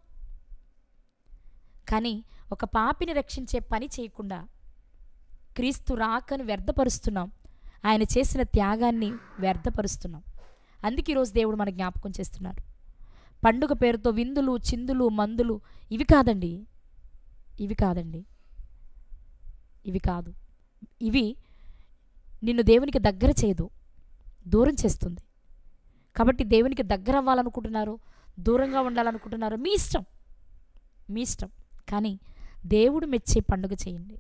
కానీ ఒక పాపిని రక్షించే పని చేయకుండా క్రీస్తు రాకను వ్యర్థపరుస్తున్నాం, ఆయన చేసిన త్యాగాన్ని వ్యర్థపరుస్తున్నాం. అందుకే ఈరోజు దేవుడు మన జ్ఞాపకం చేస్తున్నారు. పండుగ పేరుతో విందులు, చిందులు, మందులు ఇవి కాదండి, ఇవి కాదండి, ఇవి కాదు. ఇవి నిన్ను దేవునికి దగ్గర చేయదు, దూరం చేస్తుంది. కాబట్టి దేవునికి దగ్గర అవ్వాలనుకుంటున్నారు, దూరంగా ఉండాలనుకుంటున్నారు, మీ ఇష్టం, మీ ఇష్టం. కానీ దేవుడు మెచ్చే పండుగ చేయండి.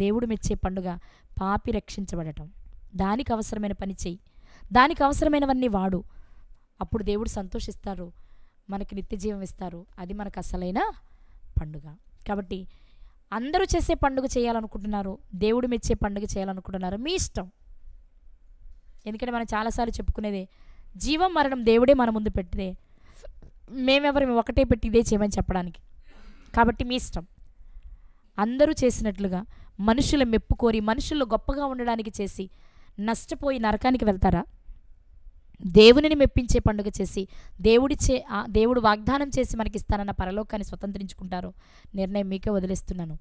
దేవుడు మెచ్చే పండుగ పాపి రక్షించబడటం. దానికి అవసరమైన పని చెయ్యి, దానికి అవసరమైనవన్నీ వాడు. అప్పుడు దేవుడు సంతోషిస్తారు, మనకి నిత్య జీవం ఇస్తారు. అది మనకు అసలైన పండుగ. కాబట్టి అందరూ చేసే పండుగ చేయాలనుకుంటున్నారు, దేవుడు మెచ్చే పండుగ చేయాలనుకుంటున్నారు, మీ ఇష్టం. ఎందుకంటే మనం చాలాసార్లు చెప్పుకునేదే, జీవం మరణం దేవుడే మన ముందు పెట్టిదే, మేమెవరు ఒకటే పెట్టి ఇదే చేయమని చెప్పడానికి. కాబట్టి మీ ఇష్టం. అందరూ చేసినట్లుగా మనుషుల మెప్పు కోరి, మనుషుల్లో గొప్పగా ఉండడానికి చేసి నష్టపోయి నరకానికి వెళ్తారా? దేవునిని మెప్పించే పండుగ చేసి దేవుడు వాగ్దానం చేసి మనకిస్తానన్న పరలోకాన్ని స్వతంత్రించుకుంటారు. నిర్ణయం మీకే వదిలేస్తున్నాను.